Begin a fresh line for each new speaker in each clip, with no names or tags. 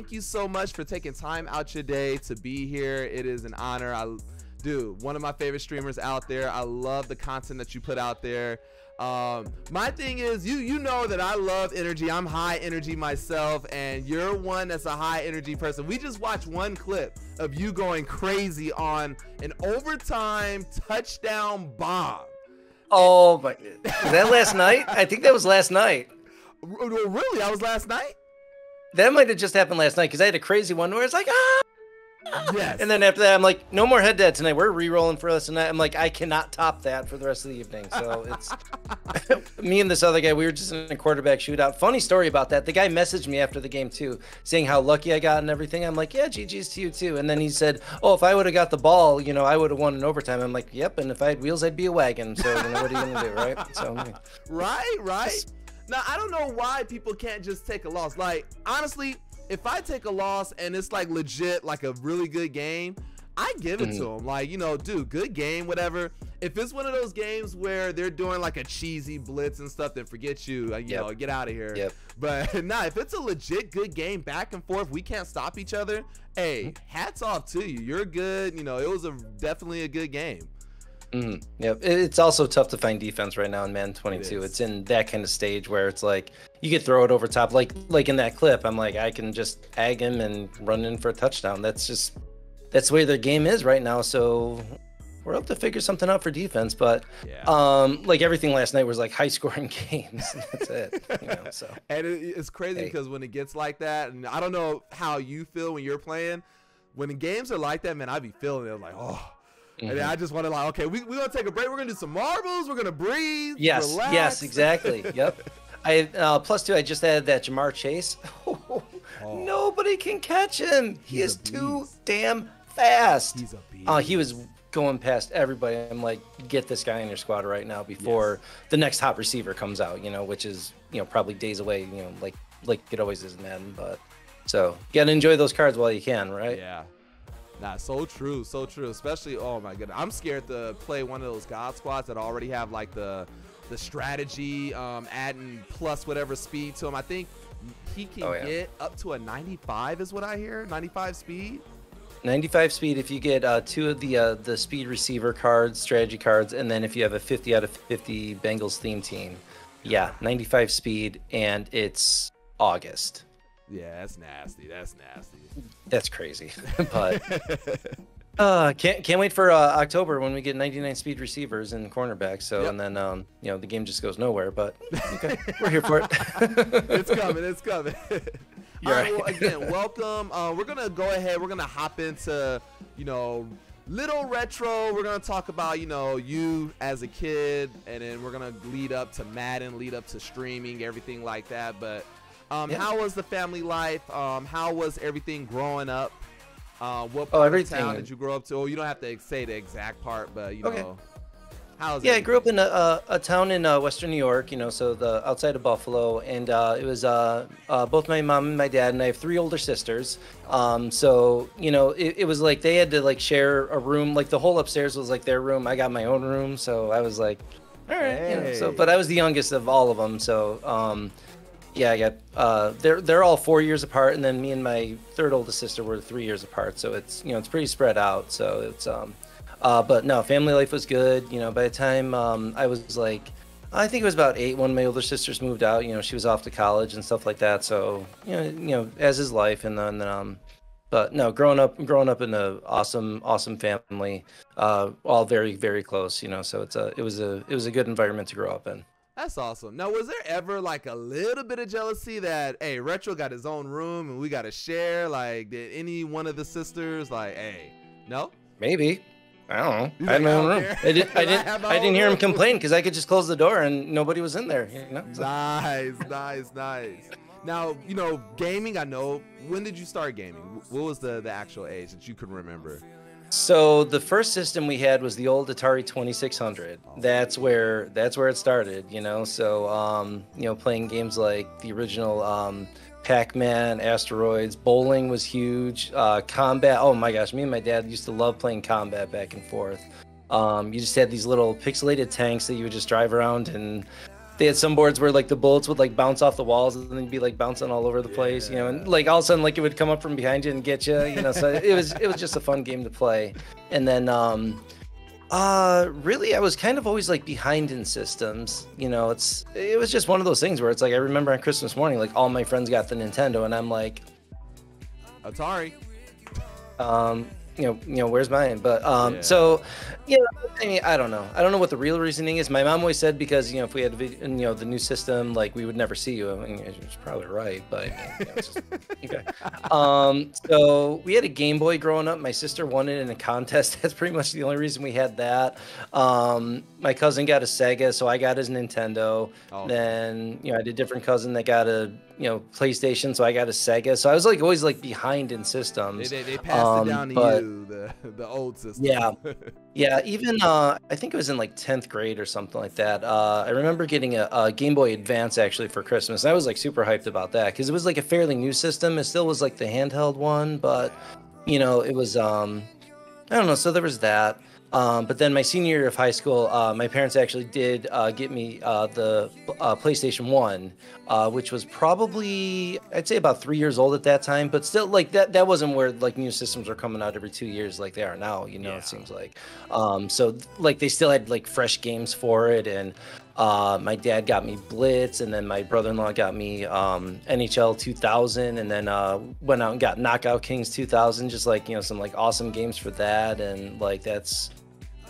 thank you so much for taking time out your day to be here. It is an honor. Dude, one of my favorite streamers out there. I love the content that you put out there. My thing is, you know that I love energy. I'm high energy myself, and you're one that's a high energy person. We just watched one clip of you going crazy on an overtime touchdown bomb.
Oh, but was that last night? I think that was last night.
Really? That was last night?
That might have just happened last night because I had a crazy one where it's like, ah.
Yes.
And then after that, I'm like, no more head dad tonight. We're re-rolling for us tonight. I'm like, I cannot top that for the rest of the evening. So it's me and this other guy. We were just in a quarterback shootout. Funny story about that. The guy messaged me after the game too, saying how lucky I got and everything. I'm like, yeah, GG's to you too. And then he said, oh, if I would have got the ball, you know, I would have won in overtime. I'm like, yep. And if I had wheels, I'd be a wagon. So you know, what are you gonna do, right? So
right. Now I don't know why people can't just take a loss. Like honestly, if I take a loss and it's like legit, like a really good game, I give it to them. Like, you know, dude, good game, whatever. If it's one of those games where they're doing like a cheesy blitz and stuff, then forget you. You know, get out of here.
Yep.
But nah, if it's a legit good game, back and forth, we can't stop each other. Hey, hats off to you. You're good. You know, it was definitely a good game.
Yep. It's also tough to find defense right now in Madden 22. It's in that kind of stage where it's like you could throw it over top, like in that clip. I'm like, I can just ag him and run in for a touchdown. That's the way the game is right now. So we're up to figure something out for defense. But like everything last night was like high scoring games. That's it. You know, so
and it's crazy because when it gets like that, and I don't know how you feel when you're playing. When the games are like that, man, I be feeling it. I'm like, oh. And then I just want to like, okay, we're going to take a break. We're going to do some marbles. We're going to breathe.
Yes,
relax.
Yes, exactly. Yep. I +2, I just added that Jamar Chase. Nobody can catch him. He is too damn fast.
He's a beast.
He was going past everybody. I'm like, get this guy in your squad right now before the next hot receiver comes out, you know, which is, you know, probably days away, you know, like it always is in Madden. But so you got to enjoy those cards while you can, right?
Yeah. Nah, so true, especially, oh my goodness, I'm scared to play one of those god squads that already have like the strategy, adding plus whatever speed to him. I think he can get up to a 95 is what I hear, 95 speed.
95 speed if you get 2 of the speed receiver cards, strategy cards, and then if you have a 50 out of 50 Bengals theme team. Yeah, 95 speed, and it's August.
Yeah, that's nasty.
That's crazy. But can't wait for October when we get 99 speed receivers and cornerbacks. So and then you know, the game just goes nowhere. But okay, we're here for it.
It's coming. All right, well, again, welcome. We're gonna go ahead. We're gonna hop into, you know, little retro. We're gonna talk about, you know, you as a kid, and then we're gonna lead up to Madden, lead up to streaming, everything like that. But how was the family life? How was everything growing up? What part of town did you grow up to? Oh, you don't have to say the exact part, but you know, how's
I grew up in a town in Western New York, you know, so the outside of Buffalo, and it was both my mom and my dad, and I have 3 older sisters. So you know, it was like they had to like share a room, like the whole upstairs was like their room. I got my own room, so I was like, all right, you know, so but I was the youngest of all of them, so yeah, I got they're all 4 years apart, and then me and my 3rd oldest sister were 3 years apart. So it's, you know, it's pretty spread out. So it's but no, family life was good. You know, by the time I was like, I think it was about 8, one of my older sisters moved out. You know, she was off to college and stuff like that. So you know, as is life. And then but no, growing up in a awesome family, all very, very close. You know, so it was a good environment to grow up in.
That's awesome. Now, was there ever like a little bit of jealousy that, hey, Retro got his own room and we got to share? Like, did any one of the sisters like, hey, no?
Maybe. I don't know. I had my own room. I didn't hear him complain because I could just close the door and nobody was in there. You know? So.
Nice. Now, you know, gaming, I know. When did you start gaming? What was the actual age that you can remember?
So the first system we had was the old Atari 2600. That's where it started, you know. So you know, playing games like the original Pac-Man, Asteroids, bowling was huge. Combat, oh my gosh, me and my dad used to love playing Combat back and forth. You just had these little pixelated tanks that you would just drive around and they had some boards where like the bullets would like bounce off the walls and then be like bouncing all over the place, you know, and like all of a sudden like it would come up from behind you and get you, you know. So it was just a fun game to play. And then really, I was kind of always like behind in systems. You know, it was just one of those things where it's like I remember on Christmas morning, like all my friends got the Nintendo, and I'm like,
Atari.
You know, where's mine? But so, you know, I mean, I don't know what the real reasoning is. My mom always said because, you know, if we had, you know, the new system, like we would never see you. I mean, she's probably right, but you know, it's just, okay. So we had a Game Boy growing up. My sister won it in a contest. That's pretty much the only reason we had that. My cousin got a Sega, so I got his Nintendo. Oh. Then, you know, I had a different cousin that got a, you know, PlayStation, so I got a Sega. So I was like always like behind in systems.
They passed it down to you, the old system.
Yeah. Even I think it was in like 10th grade or something like that. I remember getting a Game Boy Advance actually for Christmas. I was like super hyped about that because it was like a fairly new system. It still was like the handheld one, but you know, it was I don't know. So there was that. But then my senior year of high school, my parents actually did get me the PlayStation 1, which was probably, I'd say about 3 years old at that time, but still like that wasn't where like new systems were coming out every 2 years like they are now, you know. It seems like. So like they still had like fresh games for it, and my dad got me Blitz, and then my brother-in-law got me NHL 2000, and then went out and got Knockout Kings 2000, just like, you know, some like awesome games for that. And like that's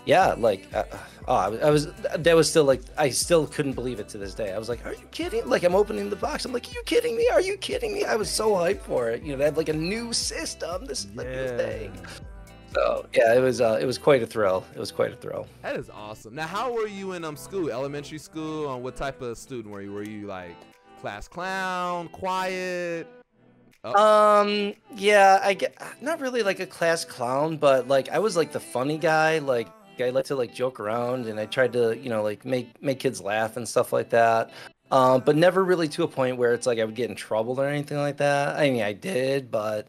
like that was still like, I still couldn't believe it to this day. I was like, are you kidding? Like I'm opening the box, I'm like, are you kidding me? Are you kidding me? I was so hyped for it, you know, to have like a new system. This is the new thing. So yeah, it was quite a thrill. It was quite a thrill.
That is awesome. Now, how were you in school? Elementary school? What type of student were you? Were you like class clown, quiet?
Oh. Yeah, I get not really like a class clown, but like I was like the funny guy. Like I like to like joke around, and I tried to, you know, like make kids laugh and stuff like that. But never really to a point where it's like I would get in trouble or anything like that. I mean, I did, but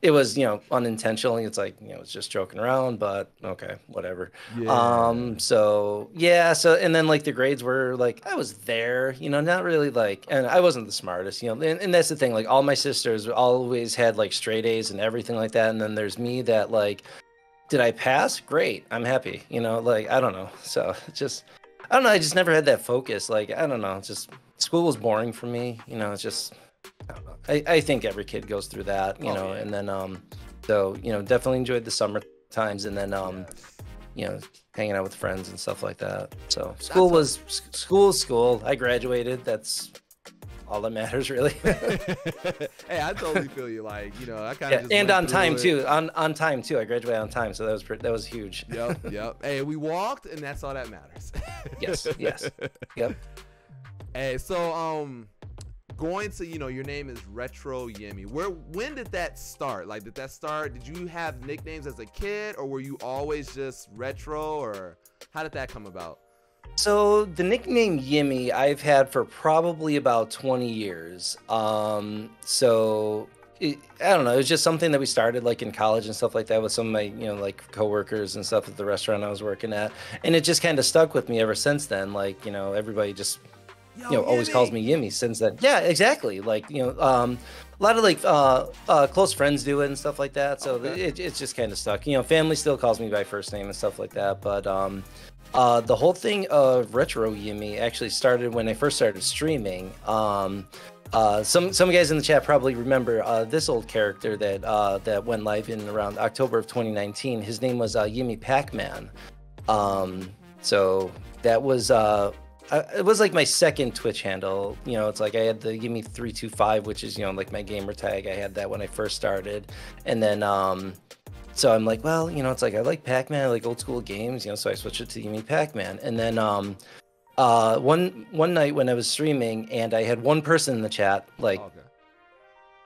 it was, you know, unintentionally. It's like, you know, it's just joking around, but okay, whatever. So and then like the grades were like, I was there, you know, not really like, and I wasn't the smartest, you know, and that's the thing, like all my sisters always had like straight A's and everything like that. And then there's me that like, did I pass? Great. I'm happy, you know, like, I don't know. So just, I don't know. I just never had that focus. Like, I don't know. Just school was boring for me. You know, it's just, I don't know. I think every kid goes through that, you know, and then, so, you know, definitely enjoyed the summer times, and then, you know, hanging out with friends and stuff like that. So school. I graduated. That's all that matters, really.
Hey, I totally feel you. Like, you know, I kind of just
and on time too. On time too. I graduated on time, so that was huge.
Yep. Hey, we walked, and that's all that matters.
Yes. Yep.
Hey, so going to, you know, your name is Retro Yimmy. When did that start? Like, did you have nicknames as a kid, or were you always just Retro, or how did that come about?
So the nickname Yimmy I've had for probably about 20 years. So I don't know, it was just something that we started like in college and stuff like that with some of my, you know, like coworkers and stuff at the restaurant I was working at. And it just kind of stuck with me ever since then. Like, you know, everybody just, you know, always calls me Yimmy since then. Yeah, exactly. Like, you know, a lot of like close friends do it and stuff like that. So it's just kind of stuck. You know, family still calls me by first name and stuff like that. But the whole thing of Retro Yimmy actually started when I first started streaming. Some guys in the chat probably remember this old character that went live in around October of 2019. His name was Yimmy Pac-Man. So that was it was like my second Twitch handle. You know, it's like I had the Yimmy325, which is, you know, like my gamer tag. I had that when I first started, and then so I'm like, well, you know, it's like I like Pac-Man, I like old school games, you know, so I switched it to Yimmy Pac-Man. And then one night when I was streaming and I had one person in the chat, like,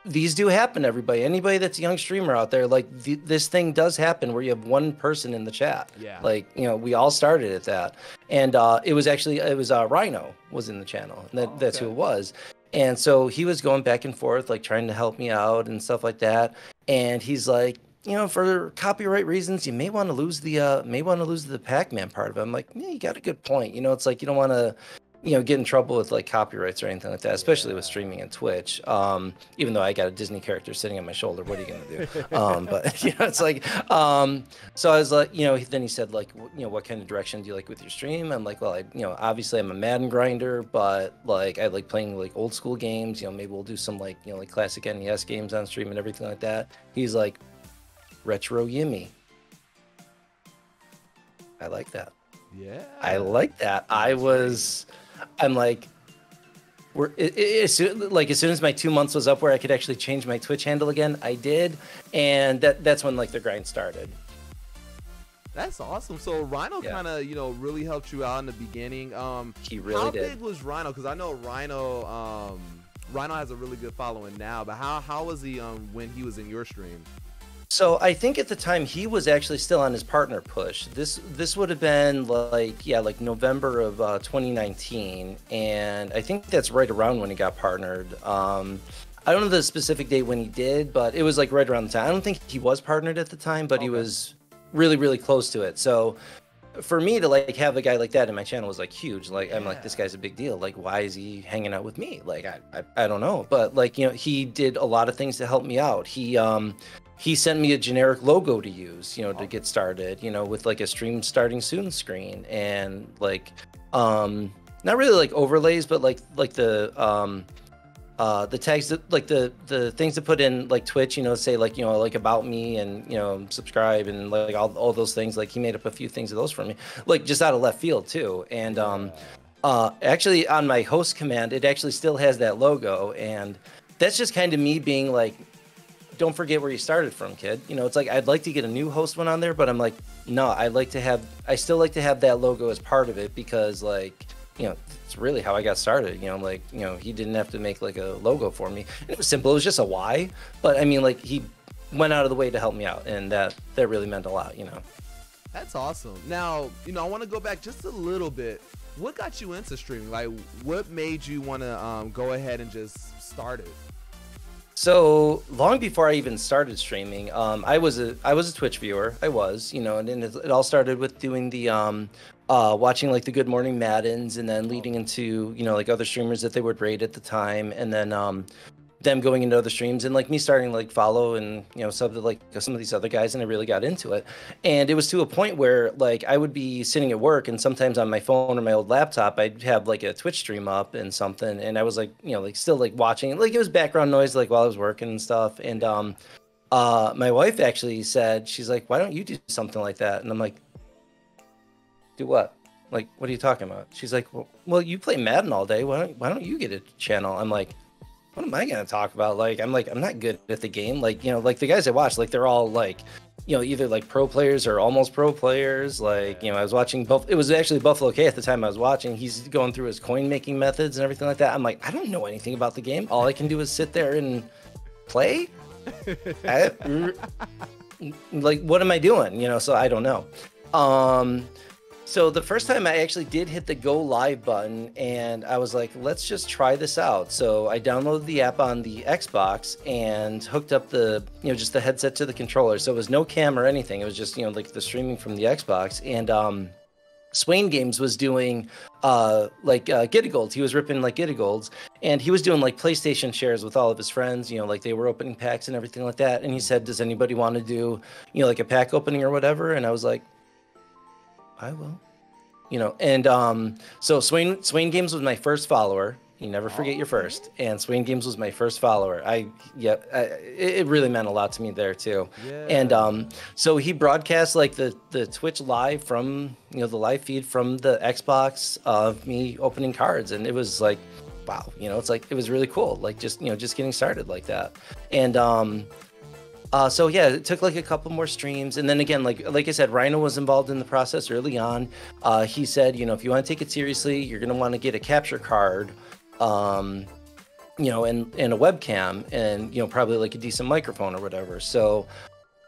these do happen, everybody. Anybody that's a young streamer out there, like this thing does happen where you have one person in the chat. Yeah. Like, you know, we all started at that. And it was Rhino was in the channel. And that's who it was. And so he was going back and forth, like trying to help me out and stuff like that. And he's like, you know, for copyright reasons, you may want to lose the Pac-Man part of it. I'm like, yeah, you got a good point. You know, it's like you don't want to get in trouble with like copyrights or anything like that, especially with streaming and Twitch. Even though I got a Disney character sitting on my shoulder, what are you gonna do? But it's like, so I was like, then he said like, what kind of direction do you like with your stream? I'm like, well, obviously I'm a Madden grinder, but like I like playing like old school games. Maybe we'll do some like, like classic NES games on stream and everything like that. He's like, Retro Yimmy. I like that.
Yeah.
I like that. I'm like, as soon as my 2 months was up where I could actually change my Twitch handle again, I did, and that's when like the grind started.
That's awesome. So Rhino kind of really helped you out in the beginning.
He really did.
How big was Rhino? Because I know Rhino has a really good following now, but how was he when he was in your stream?
So I think at the time he was actually still on his partner push. This would have been like November of 2019, and I think that's right around when he got partnered. I don't know the specific date when he did, but it was like right around the time. I don't think he was partnered at the time, but he was really, really close to it. So for me to like have a guy like that in my channel was like huge. Like I'm like, this guy's a big deal. Like why is he hanging out with me? Like I don't know, but like he did a lot of things to help me out. He sent me a generic logo to use, to get started, with like a stream starting soon screen and like, not really like overlays, but like the tags that like the things to put in like Twitch, say like, like about me and, subscribe and like all those things. Like he made up a few things of those for me, like just out of left field too. And, actually on my host command, it actually still has that logo. And that's just kind of me being like, don't forget where you started from, kid. It's like I'd like to get a new host one on there, but I'm like, no, I still like to have that logo as part of it because like, it's really how I got started. He didn't have to make like a logo for me. And it was simple. It was just a Y, but I mean, like he went out of the way to help me out, and that really meant a lot.
That's awesome. Now, I want to go back just a little bit. What got you into streaming? Like, what made you want to go ahead and just start it?
So long before I even started streaming, I was a Twitch viewer. I was, and then it all started with doing the watching like the Good Morning Maddens, and then leading into like other streamers that they would rate at the time, and then them going into other streams and like me starting like follow and sub to like some of these other guys, and I really got into it. And it was to a point where like I would be sitting at work, and sometimes on my phone or my old laptop I'd have like a Twitch stream up and something, and I was like like still like watching, like it was background noise like while I was working and stuff. And my wife actually said, she's like, why don't you do something like that? And I'm like, do what? Like, what are you talking about? She's like, well, you play Madden all day, why don't you get a channel? I'm like, what am I going to talk about? I'm not good at the game. Like, like the guys I watch, like they're all like, either like pro players or almost pro players. Like, I was watching it was actually Buffalo K at the time I was watching. He's going through his coin making methods and everything like that. I'm like, I don't know anything about the game. All I can do is sit there and play. Like, what am I doing? So I don't know. So the first time I actually did hit the go live button, and I was like, let's just try this out. So I downloaded the app on the Xbox and hooked up the, just the headset to the controller. So it was no cam or anything. It was just, like the streaming from the Xbox. And Swain Games was doing Get-A-Golds. He was ripping like Get-A-Golds, and he was doing like PlayStation shares with all of his friends, like they were opening packs and everything like that. And he said, does anybody want to do, like a pack opening or whatever? And I was like, I will, and so Swain Games was my first follower. You never forget your first. And Swain Games was my first follower. It really meant a lot to me there too. Yeah. And so he broadcast like the Twitch live from the live feed from the Xbox of me opening cards, and it was like, wow, it's like it was really cool. Like just just getting started like that. And so yeah, it took like a couple more streams, and then again, like I said, Rhino was involved in the process early on. He said, if you want to take it seriously, you're gonna want to get a capture card, and a webcam, and probably like a decent microphone or whatever. So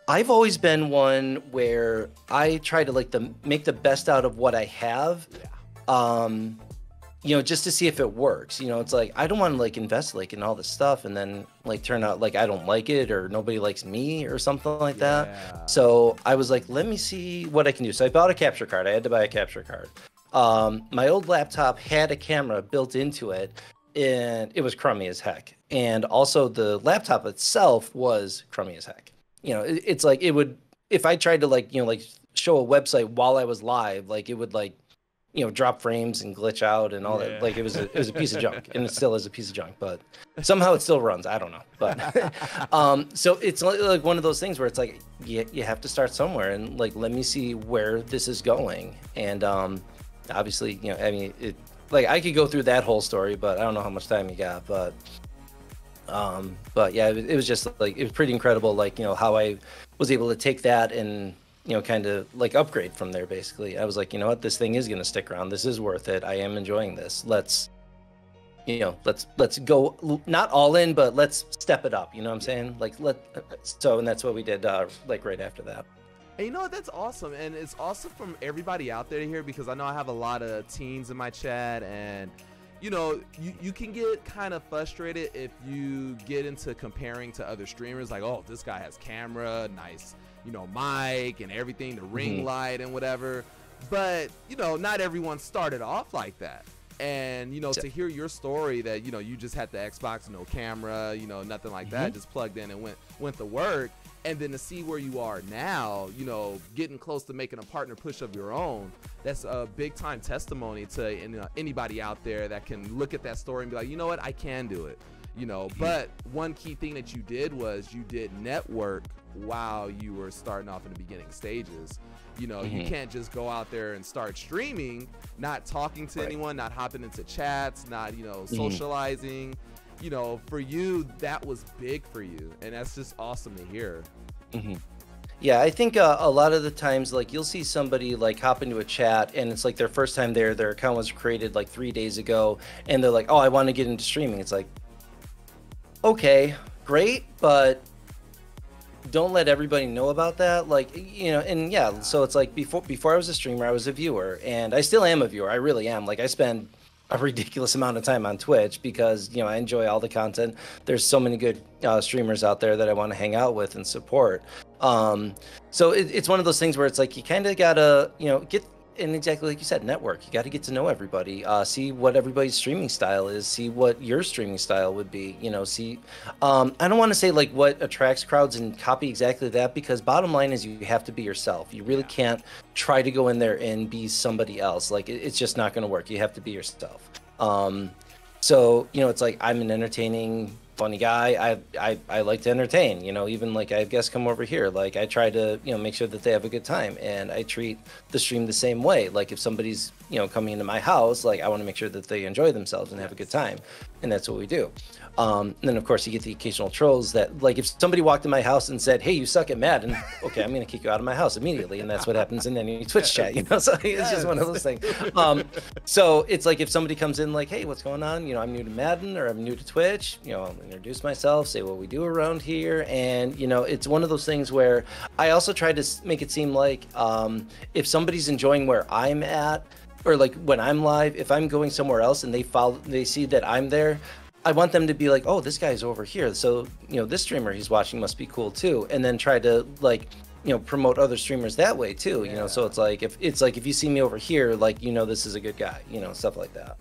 I've always been one where I try to like make the best out of what I have. Just to see if it works. It's like, I don't want to like invest like in all this stuff and then like turn out like I don't like it or nobody likes me or something like that. So I was like, let me see what I can do. So I bought a capture card. I had to buy a capture card. My old laptop had a camera built into it, and it was crummy as heck. And also the laptop itself was crummy as heck. It's like it would, if I tried to like show a website while I was live, like it would like drop frames and glitch out and all that. Like it was a piece of junk, and it still is a piece of junk, but somehow it still runs. I don't know, but so it's like one of those things where it's like you have to start somewhere, and like let me see where this is going. And obviously, I mean, like I could go through that whole story, but I don't know how much time you got. But yeah, it was just like it was pretty incredible, like how I was able to take that and kind of like upgrade from there. Basically, I was like, what, this thing is going to stick around. This is worth it. I am enjoying this. Let's go, not all in, but let's step it up. You know what I'm saying? Like and that's what we did like right after that.
And that's awesome. And it's awesome from everybody out there here, because I know I have a lot of teens in my chat, and you can get kind of frustrated if you get into comparing to other streamers, like, oh, this guy has camera, nice, mic and everything, the ring light and whatever. But, not everyone started off like that. And, to hear your story that, you just had the Xbox, no camera, nothing like that, just plugged in and went to work. And then to see where you are now, getting close to making a partner push of your own, that's a big time testimony to anybody out there that can look at that story and be like, you know what, I can do it. But one key thing that you did was you did network while you were starting off in the beginning stages. You can't just go out there and start streaming, not talking to anyone, not hopping into chats, not, socializing. For you, that was big for you, and that's just awesome to hear.
Yeah, I think a lot of the times, like, you'll see somebody like hop into a chat and it's like their first time there, their account was created like 3 days ago, and they're like, oh, I want to get into streaming. It's like, okay, great, but don't let everybody know about that. Like, and yeah, so it's like before I was a streamer, I was a viewer, and I still am a viewer. I really am. Like, I spend a ridiculous amount of time on Twitch because I enjoy all the content. There's so many good streamers out there that I want to hang out with and support. So it's one of those things where it's like you kind of gotta get, and exactly like you said, network. You got to get to know everybody, see what everybody's streaming style is, see what your streaming style would be. See, I don't want to say like what attracts crowds and copy exactly that, because bottom line is you have to be yourself. You really can't try to go in there and be somebody else. Like it's just not going to work. You have to be yourself. So it's like I'm an entertaining, funny guy. I like to entertain. Even like I have guests come over here. Like I try to make sure that they have a good time, and I treat the stream the same way. Like if somebody's coming into my house, like I want to make sure that they enjoy themselves and have a good time, and that's what we do. And then of course you get the occasional trolls that, like, if somebody walked in my house and said, hey, you suck at Madden, okay, I'm gonna kick you out of my house immediately. And that's what happens in any Twitch chat, so it's just one of those things. So it's like if somebody comes in like, hey, what's going on, I'm new to Madden or I'm new to Twitch, I'll introduce myself, say what we do around here. And it's one of those things where I also try to make it seem like if somebody's enjoying where I'm at, or like when I'm live, if I'm going somewhere else and they see that I'm there, I want them to be like, oh, this guy's over here, so this streamer he's watching must be cool too, and then try to like promote other streamers that way too. So it's like if you see me over here, like this is a good guy, stuff like that.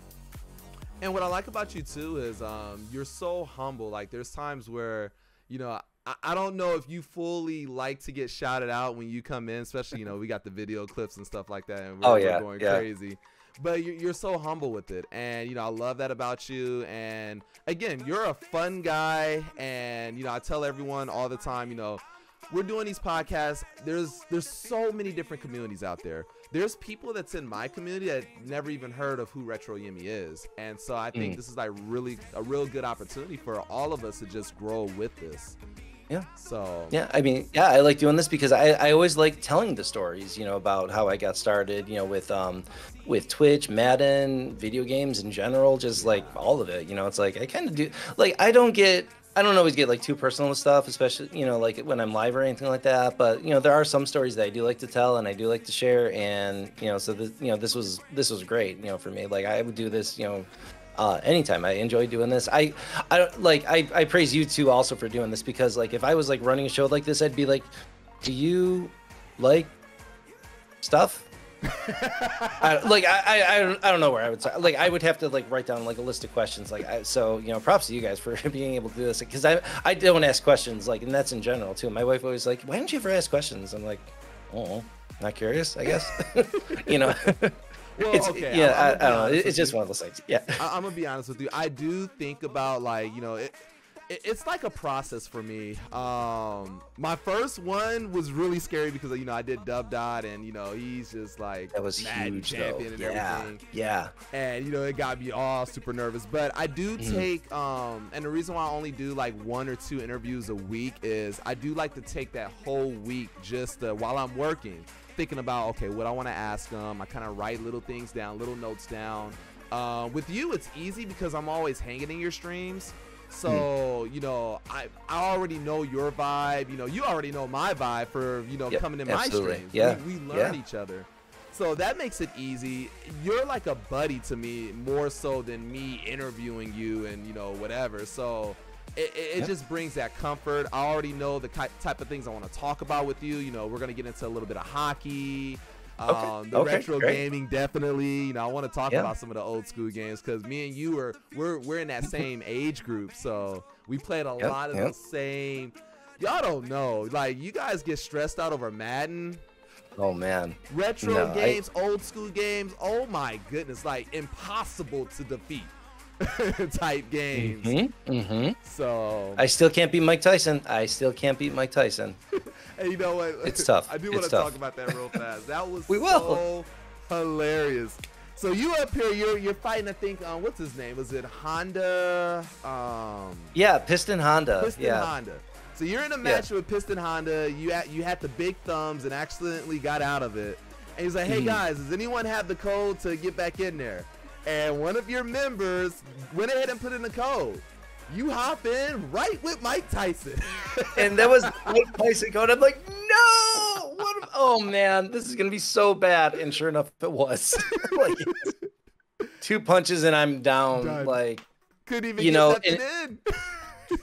And what I like about you too is you're so humble. Like there's times where I don't know if you fully like to get shouted out when you come in, especially we got the video clips and stuff like that, and we're going crazy. But you're so humble with it, and I love that about you. And again, you're a fun guy, and I tell everyone all the time, we're doing these podcasts. There's so many different communities out there. There's people that's in my community that never even heard of who Retro Yimmy is, and so I think this is like a real good opportunity for all of us to just grow with this.
Yeah.
So
yeah, I mean, yeah, I like doing this because I always like telling the stories, about how I got started, with Twitch, Madden, video games in general, just like all of it. It's like I kind of do, like I don't always get like too personal with stuff, especially like when I'm live or anything like that. But there are some stories that I do like to tell and I do like to share, and so this was great, for me. Like I would do this, anytime. I enjoy doing this. I praise you too also for doing this, because like if I was like running a show like this, I'd be like, do you like stuff? I don't know where I would start. Like I would have to like write down like a list of questions. So you know, props to you guys for being able to do this, because I don't ask questions, like, and that's in general too. My wife always like, why don't you ever ask questions? I'm like, oh, not curious, I guess. You know.
Well, okay.
Yeah, I don't know. It's just one of those things. Yeah.
I'm gonna be honest with you. I do think about, like, you know, it's like a process for me. My first one was really scary because, you know, I did Dub Dot, and you know, he's just like
that was
Madden
huge
champion
though.
and everything.
Yeah.
And you know, it got me all super nervous. But I do take and the reason why I only do like 1 or 2 interviews a week is I do like to take that whole week just while I'm working, thinking about, okay, what I want to ask them. I kind of write little things down, little notes down. With you, it's easy because I'm always hanging in your streams. So, you know, I already know your vibe. You know, you already know my vibe for, you know, coming in my streams.
Yeah.
We learn each other. So that makes it easy. You're like a buddy to me, more so than me interviewing you and, you know, whatever. So it just brings that comfort. I already know the type of things I want to talk about with you. You know, we're going to get into a little bit of hockey. The retro gaming, definitely. You know, I want to talk about some of the old school games because me and you we're in that same age group, so we played a lot of the same. Y'all don't know, like, you guys get stressed out over Madden.
Oh man,
retro games, old school games. Oh my goodness, like impossible to defeat. Type games. So
I still can't beat Mike Tyson.
Hey, you know what?
It's tough.
I do want to talk about that real fast. That was
so
hilarious. So you up here, you're fighting, I think, what's his name? Was it Honda?
Yeah, Piston Honda.
Honda. So you're in a match with Piston Honda. You had the big thumbs and accidentally got out of it. And he's like, hey guys, does anyone have the code to get back in there? And one of your members went ahead and put in the code. You hop in right with Mike Tyson.
And that was Mike Tyson code. I'm like, no! Oh man, this is gonna be so bad. And sure enough, it was. Like, 2 punches and I'm down.
Done.
Like,
couldn't even get nothing in.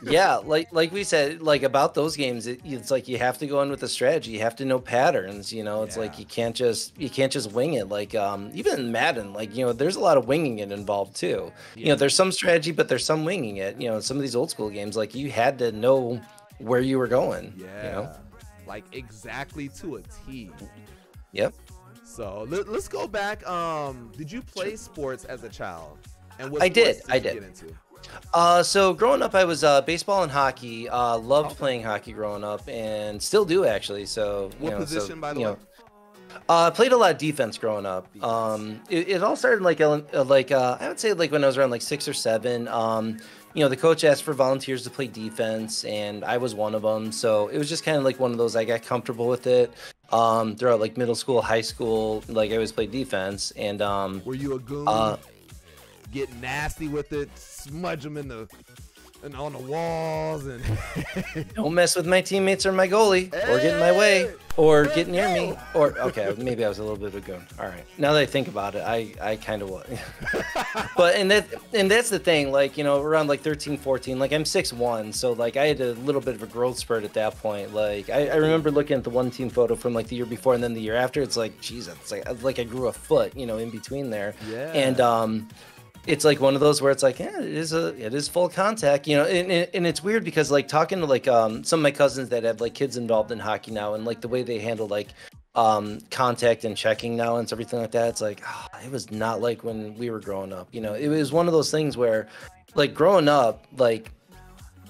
Yeah, like we said, like about those games, it's like you have to go in with a strategy. You have to know patterns. You know, it's like you can't just wing it. Like even in Madden, like, you know, there's a lot of winging it involved too. You know, there's some strategy, but there's some winging it. You know, some of these old school games, like, you had to know where you were going.
Yeah,
you know?
like exactly to a T.
Yep.
So let's go back. Did you play sports as a child? And what
I did.
you get into?
So growing up, I was baseball and hockey. Loved playing hockey growing up, and still do actually. So
what position, by the way?
Played a lot of defense growing up. It all started like I would say like when I was around like 6 or 7. You know, the coach asked for volunteers to play defense, and I was one of them. So it was just kind of like one of those. I got comfortable with it. Throughout like middle school, high school, like I always played defense. And
were you a goon? Get nasty with it, smudge them on the walls, and
don't mess with my teammates or my goalie, or get in my way, or get near me, or okay, maybe I was a little bit of a goon. All right, now that I think about it, I kind of was. But and that's the thing, like, you know, around like 13, 14, like I'm 6'1", so like I had a little bit of a growth spurt at that point. Like I remember looking at the one team photo from like the year before and then the year after. It's like, Jesus, it's like I grew a foot, you know, in between there.
Yeah.
And it's like one of those where it's like, yeah, it is full contact, you know, and it's weird because like talking to like some of my cousins that have like kids involved in hockey now, and like the way they handle like contact and checking now and everything like that, it's like, it was not like when we were growing up. You know, it was one of those things where like growing up, like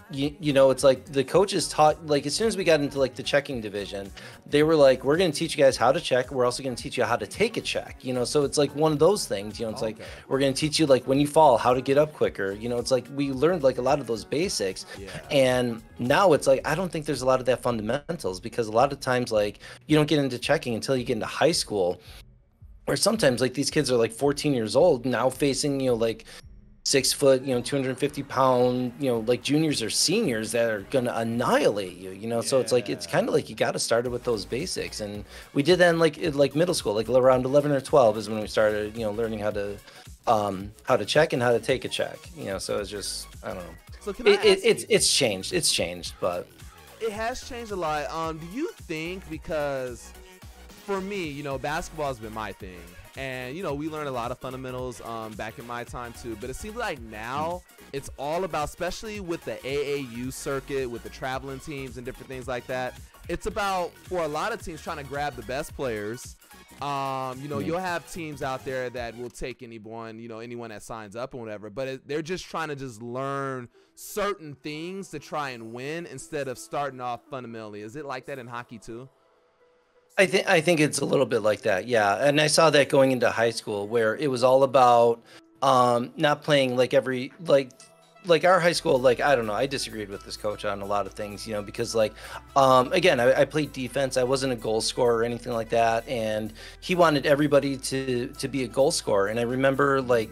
you know, it's like the coaches taught, like as soon as we got into like the checking division, they were like, we're going to teach you guys how to check. We're also going to teach you how to take a check, you know? So it's like one of those things, you know, it's like, we're going to teach you like when you fall, how to get up quicker. You know, it's like, we learned like a lot of those basics. And now it's like, I don't think there's a lot of that fundamentals, because a lot of times, like, you don't get into checking until you get into high school, or sometimes like these kids are like 14 years old now facing, you know, like 6 foot, you know, 250 pound, you know, like juniors or seniors that are going to annihilate you, you know? So it's like, it's kind of like, you got to start it with those basics. And we did that in like middle school, like around 11 or 12 is when we started, you know, learning how to check and how to take a check, you know? So it's just, I don't know.
So
it's changed, but
it has changed a lot. Do you think, because for me, you know, basketball has been my thing. And, you know, we learned a lot of fundamentals back in my time, too. But it seems like now it's all about, especially with the AAU circuit, with the traveling teams and different things like that, it's about, for a lot of teams, trying to grab the best players. You know, you'll have teams out there that will take anyone, you know, anyone that signs up or whatever. But they're just trying to just learn certain things to try and win instead of starting off fundamentally. Is it like that in hockey, too?
I think it's a little bit like that, yeah. And I saw that going into high school, where it was all about not playing like like our high school. Like, I don't know, I disagreed with this coach on a lot of things, you know, because like again, I played defense. I wasn't a goal scorer or anything like that, and he wanted everybody to be a goal scorer. And I remember like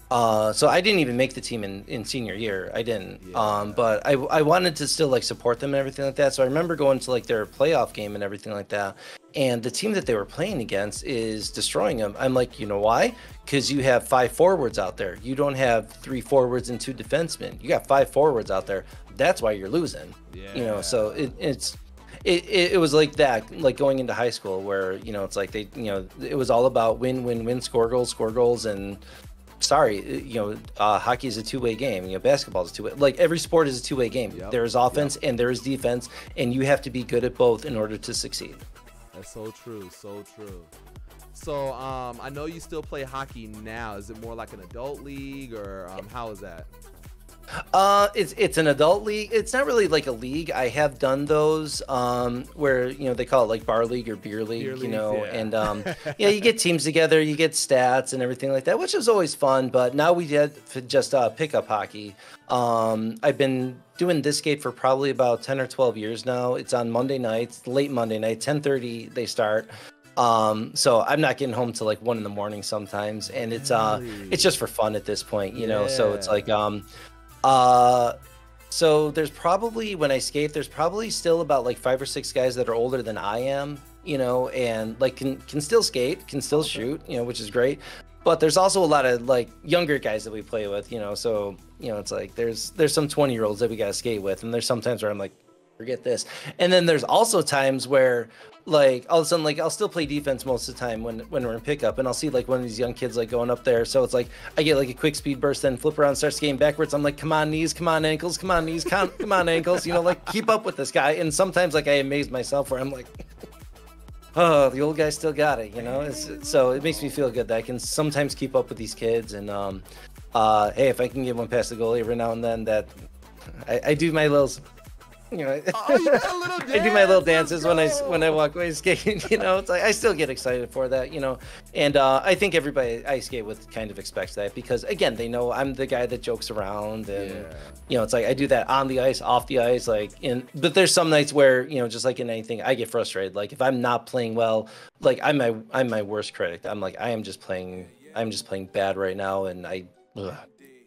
so I didn't even make the team in senior year. I didn't. Yeah. But I wanted to still like support them and everything like that. So I remember going to like their playoff game and everything like that. And the team that they were playing against is destroying them. I'm like, you know why? Because you have 5 forwards out there. You don't have 3 forwards and 2 defensemen. You got 5 forwards out there. That's why you're losing. Yeah. You know, so it was like that, like going into high school, where, you know, it's like they, you know, it was all about win, score goals, and sorry, you know, hockey is a two-way game. You know, basketball is a two-way. Like every sport is a two-way game. Yep. There is offense and there is defense, and you have to be good at both in order to succeed.
That's so true, so true. So, I know you still play hockey now. Is it more like an adult league, or how is that?
It's an adult league. It's not really like a league. I have done those where, you know, they call it like bar league or beer league, you know, yeah. And yeah, you get teams together, you get stats and everything like that, which is always fun. But now we did just pickup hockey. I've been doing this skate for probably about 10 or 12 years now. It's on Monday nights, late Monday night, 10:30 they start. So I'm not getting home till like 1 a.m. sometimes, and it's just for fun at this point, you know. So it's like so there's probably, when I skate, there's probably still about like 5 or 6 guys that are older than I am, you know, and like can still skate, can still shoot, you know, which is great. But there's also a lot of like younger guys that we play with, you know. So, you know, it's like there's some 20-year-olds that we gotta skate with, and there's sometimes where I'm like, forget this. And then there's also times where like all of a sudden, like I'll still play defense most of the time when we're in pickup, and I'll see like one of these young kids like going up there. So it's like I get like a quick speed burst, then flip around, start skating backwards. I'm like, come on knees, come on ankles, come on knees, come on ankles, you know, like keep up with this guy. And sometimes like I amaze myself where I'm like, oh, the old guy still got it, you know. So it makes me feel good that I can sometimes keep up with these kids. And hey, if I can get one past the goalie every now and then, that I do my little, you know,
you got a little dance.
I do my little dances when I walk away skating, you know. It's like I still get excited for that, you know. And I think everybody I skate with kind of expects that, because again, they know I'm the guy that jokes around, and you know, it's like I do that on the ice, off the ice, like but there's some nights where, you know, just like in anything, I get frustrated. Like if I'm not playing well, like I'm my worst critic. I'm like, I'm just playing bad right now, and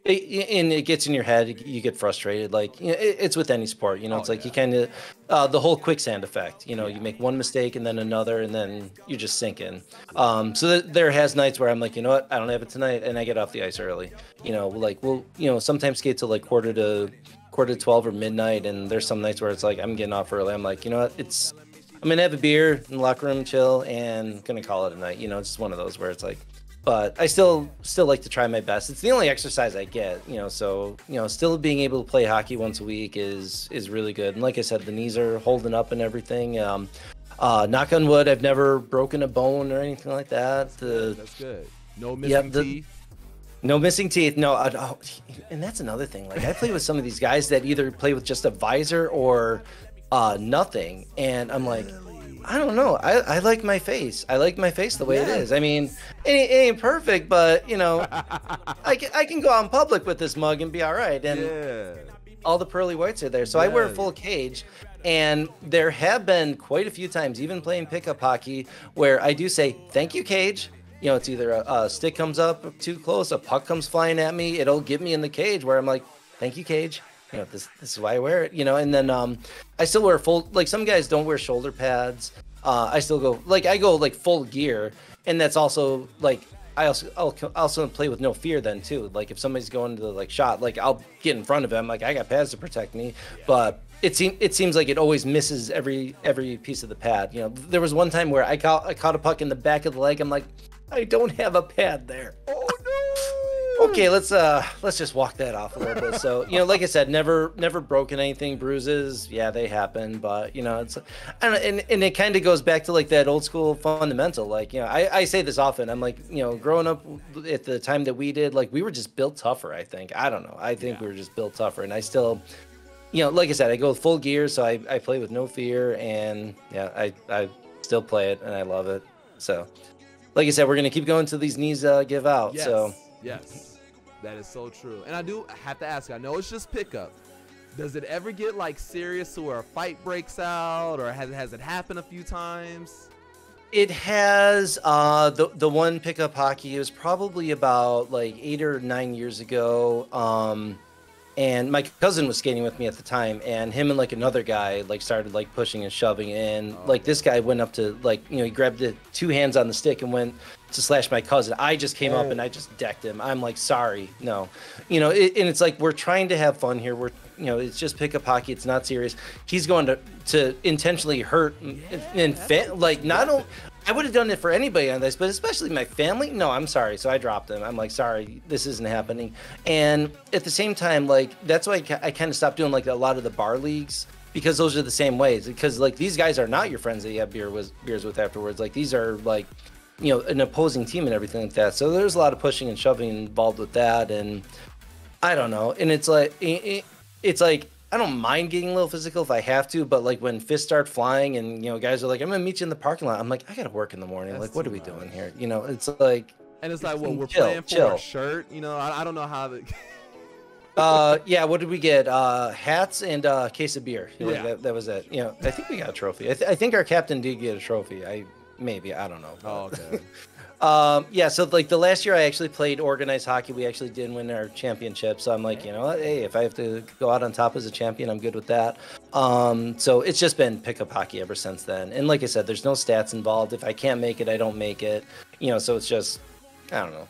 it gets in your head, you get frustrated. Like, you know, it's with any sport, you know. It's like you kind of the whole quicksand effect, you know. You make one mistake and then another, and then you're just sinking. So there has nights where I'm like, you know what, I don't have it tonight, and I get off the ice early, you know. Like we'll, you know, sometimes skate till like quarter to 12 or midnight, and there's some nights where it's like I'm getting off early. I'm like, you know what, I'm gonna have a beer in the locker room, chill, and gonna call it a night, you know. It's just one of those where it's like, but I still like to try my best. It's the only exercise I get, you know. So, you know, still being able to play hockey once a week is really good. And like I said, the knees are holding up and everything. Knock on wood, I've never broken a bone or anything like that.
That's good. No missing teeth.
No missing teeth. No, and that's another thing. Like I play with some of these guys that either play with just a visor or nothing, and I'm like, I don't know. I like my face. I like my face the way it is. I mean, it ain't perfect, but you know, I can go out in public with this mug and be all right. And all the pearly whites are there. So I wear a full cage, and there have been quite a few times, even playing pickup hockey, where I do say, thank you, cage. You know, it's either a stick comes up too close, a puck comes flying at me. It'll get me in the cage where I'm like, thank you, cage. You know, this is why I wear it, you know. And then I still wear full, like some guys don't wear shoulder pads. I still go, like I go like full gear, and that's also like I also play with no fear then too. Like if somebody's going to like shot, like I'll get in front of him. Like I got pads to protect me, but it seems like it always misses every piece of the pad. You know, there was one time where I caught a puck in the back of the leg. I'm like, I don't have a pad there. Oh no. Okay, let's just walk that off a little bit. So, you know, like I said, never broken anything, bruises, yeah, they happen, but you know, it's and it kind of goes back to like that old school fundamental. Like, you know, I say this often. I'm like, you know, growing up at the time that we did, like we were just built tougher, I think. I don't know. I think we were just built tougher, and I still, you know, like I said, I go full gear, so I play with no fear, and yeah, I still play it and I love it. So, like I said, we're gonna keep going till these knees give out.
Yes.
So
yes. That is so true. And I do have to ask, I know it's just pickup. Does it ever get like serious to where a fight breaks out, or has it happened a few times?
It has. The one pickup hockey, it was probably about like 8 or 9 years ago. And my cousin was skating with me at the time, and him and like another guy like started like pushing and shoving, and like this guy went up to like, you know, he grabbed the two hands on the stick and went to slash my cousin. I just came up and I just decked him. I'm like, sorry, no, you know, and it's like we're trying to have fun here. We're, you know, it's just pickup hockey. It's not serious. He's going to intentionally hurt and like not only. I would have done it for anybody on this, but especially my family. No, I'm sorry. So I dropped him. I'm like, sorry, this isn't happening. And at the same time, like, that's why I kind of stopped doing like a lot of the bar leagues, because those are the same ways. Because like these guys are not your friends that you have beers with afterwards. Like these are like, you know, an opposing team and everything like that. So there's a lot of pushing and shoving involved with that. And I don't know. And it's like, it's like, I don't mind getting a little physical if I have to, but like when fists start flying and, you know, guys are like, I'm gonna meet you in the parking lot. I'm like, I gotta work in the morning. That's like, what are we doing here? You know, it's like,
and it's like, well, we're playing for a shirt. You know, I don't know how the.
Yeah. What did we get? Hats and a case of beer.
Yeah.
Like, that was it. You know, I think we got a trophy. I think our captain did get a trophy. I don't know.
Oh, okay.
Yeah, so like the last year I actually played organized hockey. We actually did win our championship. So I'm like, you know what? Hey, if I have to go out on top as a champion, I'm good with that. So it's just been pickup hockey ever since then. And like I said, there's no stats involved. If I can't make it, I don't make it. You know, so it's just, I don't know.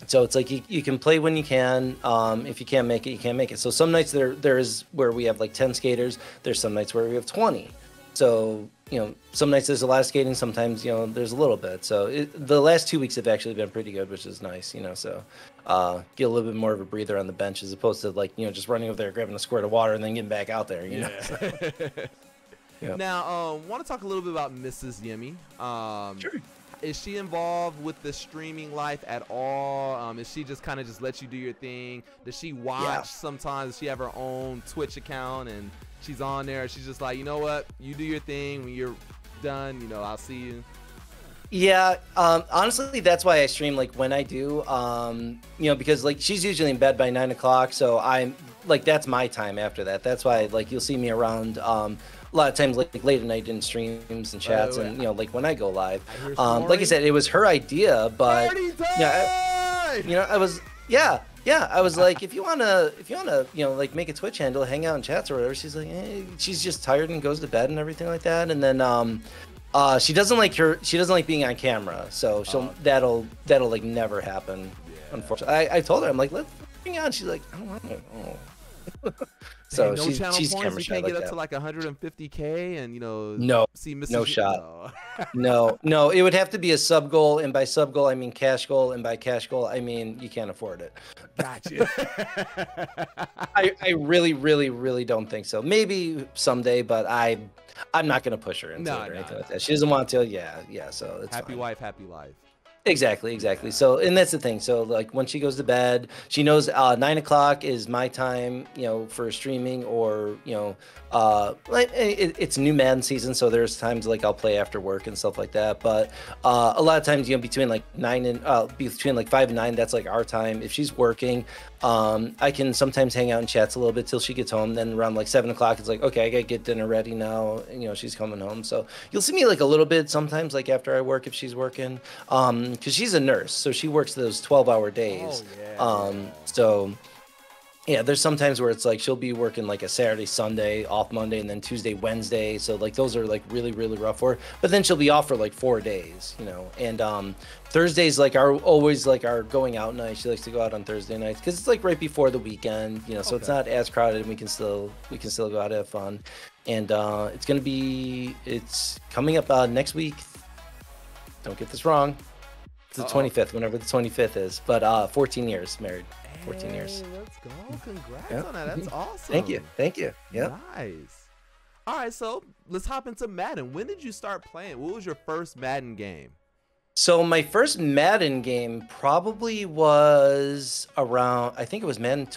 So it's like you can play when you can. If you can't make it, you can't make it. So some nights there is where we have like 10 skaters. There's some nights where we have 20. So, you know, some nights there's a lot of skating, sometimes, you know, there's a little bit. So the last 2 weeks have actually been pretty good, which is nice, you know, so get a little bit more of a breather on the bench as opposed to like, you know, just running over there, grabbing a squirt of water and then getting back out there, you know. So, yeah.
Now, want to talk a little bit about Mrs. Yimmy.
Sure.
Is she involved with the streaming life at all? Is she just kind of just let you do your thing? Does she watch sometimes? Does she have her own Twitch account and she's on there? She's just like, you know what? You do your thing. When you're done, you know, I'll see you.
Yeah, honestly, that's why I stream like when I do, you know, because like she's usually in bed by 9 o'clock. So I'm like, that's my time after that. That's why like you'll see me around a lot of times like late at night in streams and chats and, you know, like when I go live. Like I said, it was her idea, but yeah, you know, I was, yeah, I was like, if you wanna, you know, like make a Twitch handle, hang out in chats or whatever. She's like, she's just tired and goes to bed and everything like that. And then she doesn't like being on camera, so that'll like never happen. Yeah. Unfortunately, I told her, I'm like, let's bring on. She's like, I don't want to. So
no channel
she's
points. You can't
like
get up to like 150K and, you know,
no,
see Mrs.
no shot. No, it would have to be a sub goal, and by sub goal I mean cash goal, and by cash goal I mean you can't afford it.
Gotcha.
I really don't think so. Maybe someday, but I'm not gonna push her into it or anything like that. She doesn't want to. Yeah. So it's
happy
fine.
wife, happy life.
Exactly. So, and that's the thing. So like when she goes to bed, she knows 9 o'clock is my time, you know, for streaming, or, you know, like it's new Madden season. So there's times like I'll play after work and stuff like that. But a lot of times, you know, between like 5 and 9, that's like our time. If she's working, I can sometimes hang out in chats a little bit till she gets home. Then around like 7 o'clock, it's like, okay, I gotta get dinner ready now. And, you know, she's coming home. So you'll see me like a little bit sometimes, like after I work, if she's working, because she's a nurse, so she works those 12-hour days. So Yeah, there's sometimes where it's like she'll be working like a Saturday, Sunday, off Monday, and then Tuesday, Wednesday. So like those are like really, really rough for her. But then she'll be off for like 4 days, you know. And Thursdays like are always like our going out night. She likes to go out on Thursday nights because it's like right before the weekend, you know. So it's not as crowded, and we can still go out and have fun. And it's coming up next week. Don't get this wrong. It's the 25th, whenever the 25th is. But 14 years married. 14 years.
Let's go. Congrats on that. That's awesome.
Thank you. Yeah.
Nice. All right, so let's hop into Madden. When did you start playing? What was your first Madden game?
So my first Madden game probably was around, I think it was Madden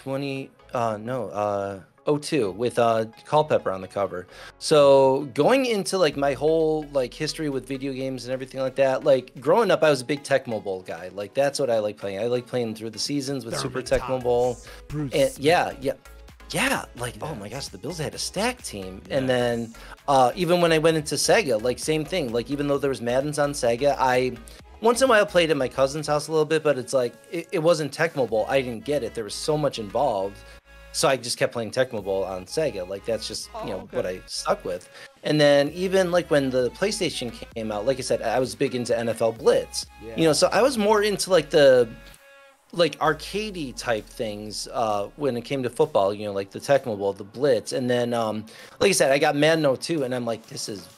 02 with Culpepper on the cover. So going into like my whole like history with video games and everything like that, like growing up I was a big Tecmo Bowl guy. Like that's what I like playing. I like playing through the seasons with Super Tecmo Bowl. And yeah, like oh my gosh, the Bills had a stack team. And then even when I went into Sega, like same thing. Like even though there was Maddens on Sega, I once in a while played at my cousin's house a little bit, but it's like it wasn't Tecmo Bowl. I didn't get it. There was so much involved. So I just kept playing Tecmo Bowl on Sega. Like that's just what I stuck with. And then even like when the PlayStation came out, like I said, I was big into NFL Blitz. You know, so I was more into like the arcadey type things when it came to football. You know, like the Tecmo Bowl, the Blitz, and then like I said, I got Madden 02, and I'm like, this is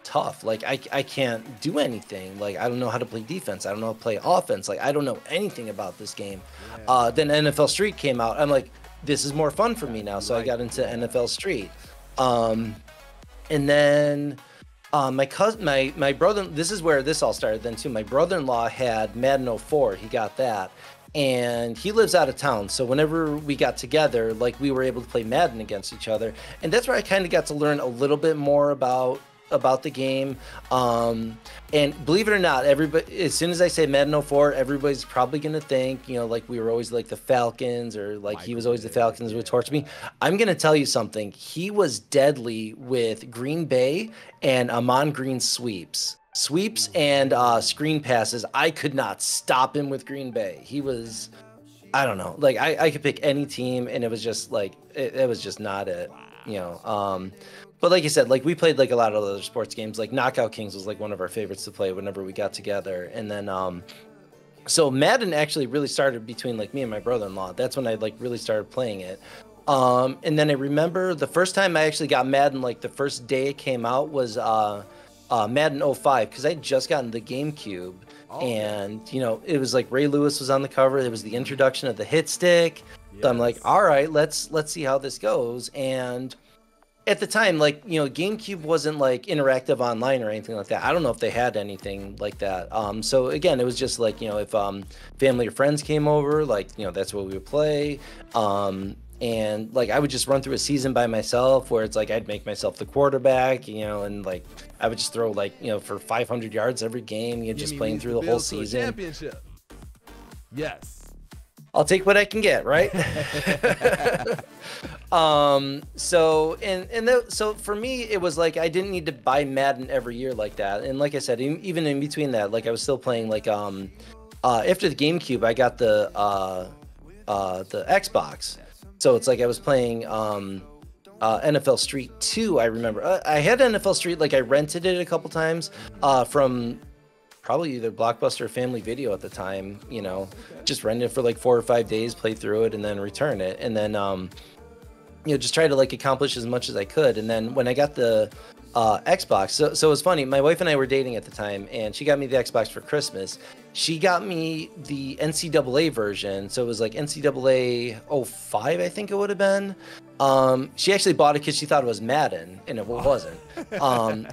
tough. Like I can't do anything. Like I don't know how to play defense. I don't know how to play offense. Like I don't know anything about this game. Then NFL Street came out. I'm like, this is more fun for me now. So I got into NFL Street. And then my cousin, my brother, this is where this all started then too. My brother-in-law had Madden 04. He got that. And he lives out of town. So whenever we got together, like we were able to play Madden against each other. And that's where I kind of got to learn a little bit more about the game. And believe it or not, everybody, as soon as I say Madden 04, everybody's probably gonna think, you know, like we were always like the Falcons, or like he was always the Falcons would torch me. I'm gonna tell you something. He was deadly with Green Bay and Amon Green sweeps and screen passes. I could not stop him with Green Bay. He was, I don't know, like I could pick any team, and it was just like it was just not it, you know. But like you said, like we played like a lot of other sports games. Like Knockout Kings was like one of our favorites to play whenever we got together. And then so Madden actually really started between like me and my brother-in-law. That's when I like really started playing it. And then I remember the first time I actually got Madden, like the first day it came out, was Madden 05, because I'd just gotten the GameCube. And you know, it was like Ray Lewis was on the cover. It was the introduction of the hit stick. So I'm like, all right, let's see how this goes. And at the time, like, you know, GameCube wasn't like interactive online or anything like that. I don't know if they had anything like that. So again, it was just like, you know, if family or friends came over, like, you know, that's what we would play. And like I would just run through a season by myself, where it's like I'd make myself the quarterback, you know, and like I would just throw like, you know, for 500 yards every game. You're just playing through the whole season.
Championship. Yes.
I'll take what I can get, right? So for me, it was like I didn't need to buy Madden every year like that. And like I said, even in between that, like I was still playing like after the GameCube, I got the Xbox. So it's like I was playing NFL Street 2. I remember I had NFL Street, like I rented it a couple times from probably either Blockbuster or Family Video at the time, you know, just rent it for like 4 or 5 days, play through it, and then return it. And then, you know, just try to like accomplish as much as I could. And then when I got the Xbox, so it was funny. My wife and I were dating at the time, and she got me the Xbox for Christmas. She got me the NCAA version. So it was like NCAA 05, I think it would have been. She actually bought it because she thought it was Madden, and it wasn't.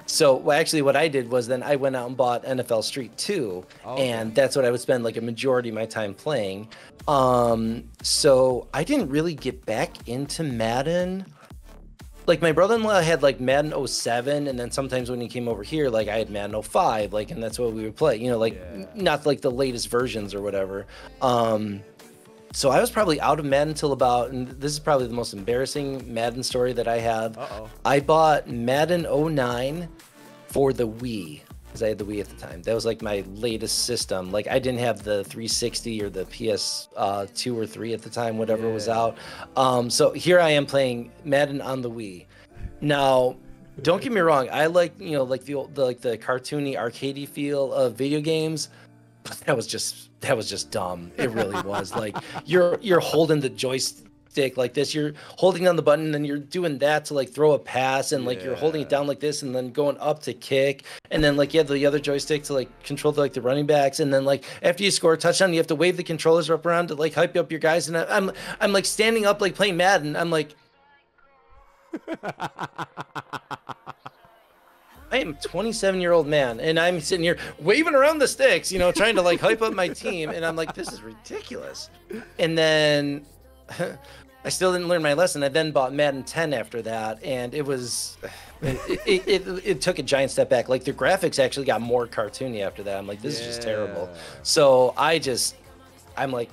So actually what I did was then I went out and bought NFL Street 2, and that's what I would spend like a majority of my time playing. So I didn't really get back into Madden. Like my brother-in-law had like Madden 07, and then sometimes when he came over here, like I had Madden 05, like, and that's what we would play, you know, like not like the latest versions or whatever. So I was probably out of Madden until about, and this is probably the most embarrassing Madden story that I have. I bought Madden 09 for the Wii. because I had the Wii at the time. That was like my latest system. Like I didn't have the 360 or the PS 2 or 3 at the time, whatever was out. So here I am playing Madden on the Wii. Now, don't get me wrong, I like, you know, like the cartoony arcadey feel of video games, but that was just dumb. It really was. Like you're holding the joystick like this, you're holding on the button, and then you're doing that to like throw a pass, and like you're holding it down like this, and then going up to kick, and then like you have the other joystick to like control the running backs, and then like after you score a touchdown, you have to wave the controllers up around to like hype up your guys, and I'm like standing up like playing Madden. I'm like, I am a 27-year-old man, and I'm sitting here waving around the sticks, you know, trying to like hype up my team, and I'm like, this is ridiculous. And then I still didn't learn my lesson. I then bought Madden 10 after that, and it was it took a giant step back. Like the graphics actually got more cartoony after that. I'm like, this is just terrible. So I'm like,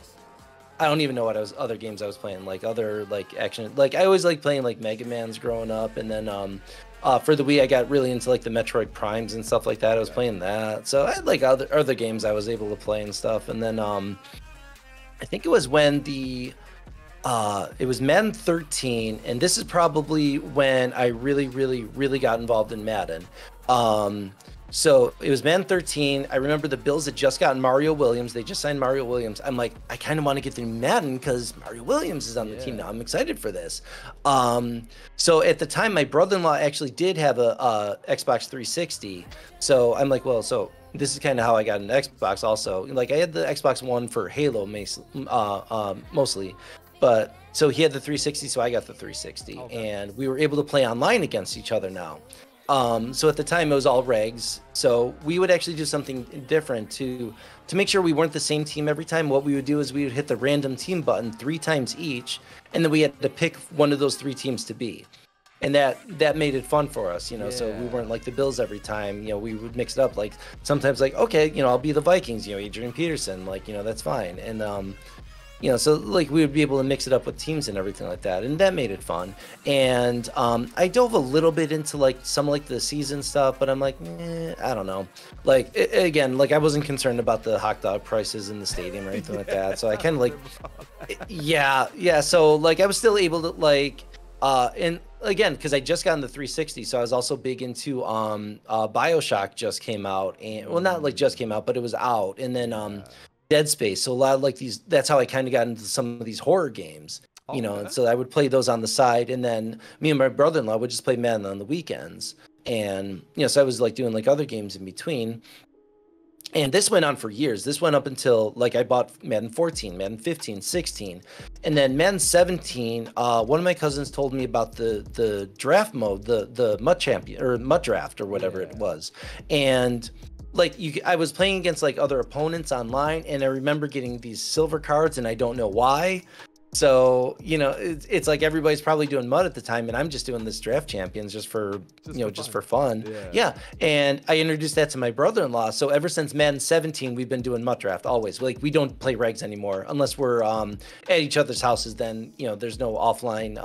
I don't even know what other games I was playing, like other like action. Like I always like playing like Mega Man's growing up, and then for the Wii I got really into like the Metroid Primes and stuff like that. I was playing that. So I had like other games I was able to play and stuff. And then I think it was when it was Madden 13, and this is probably when I really got involved in Madden. So it was Madden 13. I remember the Bills had just gotten Mario Williams. They just signed Mario Williams. I'm like, I kind of want to get the Madden because Mario Williams is on the team now. I'm excited for this. So at the time, my brother-in-law actually did have a Xbox 360. So I'm like, well, so this is kind of how I got an Xbox also. Like I had the Xbox One for Halo mostly. But so he had the 360, so I got the 360, and we were able to play online against each other now. So at the time it was all regs. So we would actually do something different to make sure we weren't the same team every time. What we would do is we would hit the random team button 3 times each, and then we had to pick one of those 3 teams to be. And that made it fun for us, you know. So we weren't like the Bills every time, you know. We would mix it up. Like sometimes, like, okay, you know, I'll be the Vikings, you know, Adrian Peterson, like, you know, that's fine. And you know, so like we would be able to mix it up with teams and everything like that, and that made it fun. And I dove a little bit into like some like the season stuff, but I'm like, I don't know. Like again, like I wasn't concerned about the hot dog prices in the stadium or anything like that. So I kind of like, yeah. So like I was still able to like, and again, because I just got in the 360, so I was also big into BioShock just came out, and well, not like just came out, but it was out, and then Dead Space. So a lot of like these, that's how I kind of got into some of these horror games, you know. And so I would play those on the side, and then me and my brother-in-law would just play Madden on the weekends. And you know, so I was like doing like other games in between. And this went on for years. This went up until like I bought Madden 14, Madden 15, 16, and then Madden 17. One of my cousins told me about the draft mode, the MUT champion or MUT draft or whatever it was, and like I was playing against like other opponents online, and I remember getting these silver cards, and I don't know why. So, you know, it's like everybody's probably doing MUT at the time, and I'm just doing this draft champions just for fun. Yeah. And I introduced that to my brother-in-law. So ever since Madden 17, we've been doing MUT draft always. Like we don't play regs anymore unless we're at each other's houses. Then, you know, there's no offline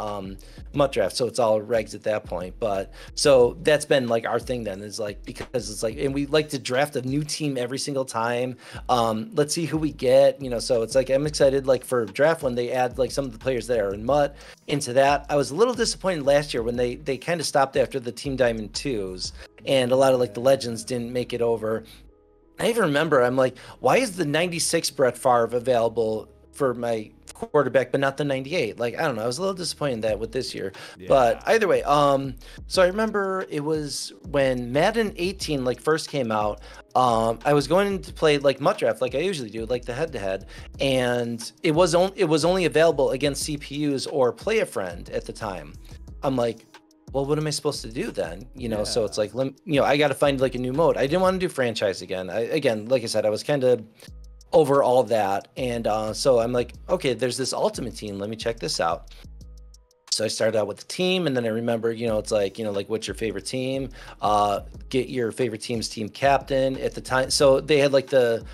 MUT draft, so it's all regs at that point. But so that's been like our thing then, is like, because it's like, and we like to draft a new team every single time. Let's see who we get, you know. So it's like I'm excited like for draft when they add like some of the players that are in MUT into that. I was a little disappointed last year when they kind of stopped after the Team Diamond 2s, and a lot of like the legends didn't make it over. I even remember, I'm like, why is the 96 Brett Favre available for my quarterback but not the 98? Like, I don't know, I was a little disappointed in that with this year. But either way, so I remember it was when Madden 18 like first came out. I was going to play like MUT draft like I usually do, like the head-to-head, and it was only available against CPUs or Play a Friend at the time. I'm like, well, what am I supposed to do then? You know, so it's like, you know, I got to find like a new mode. I didn't want to do franchise again. Again, like I said, I was kind of over all that, and so I'm like, okay, there's this Ultimate Team. Let me check this out. So I started out with the team, and then I remember, it's like, like, what's your favorite team? Get your favorite team's team captain at the time. So they had like the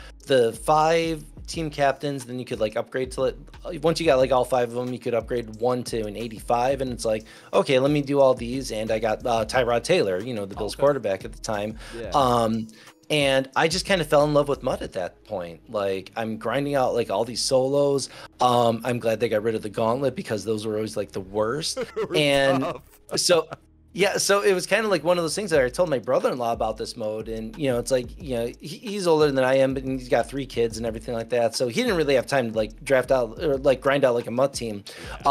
5 team captains, then you could like upgrade to it. Once you got like all 5 of them, you could upgrade one to an 85, and it's like, okay, let me do all these. And I got Tyrod Taylor, the Bills quarterback at the time.
Yeah.
And I just kind of fell in love with Mud at that point. Like, I'm grinding out like all these solos. I'm glad they got rid of the gauntlet because those were always like the worst. And so yeah, so it was kind of like one of those things that I told my brother-in-law about this mode, and it's like, he's older than I am, but he's got 3 kids and everything like that, so he didn't really have time to like draft out or like grind out like a Mud team.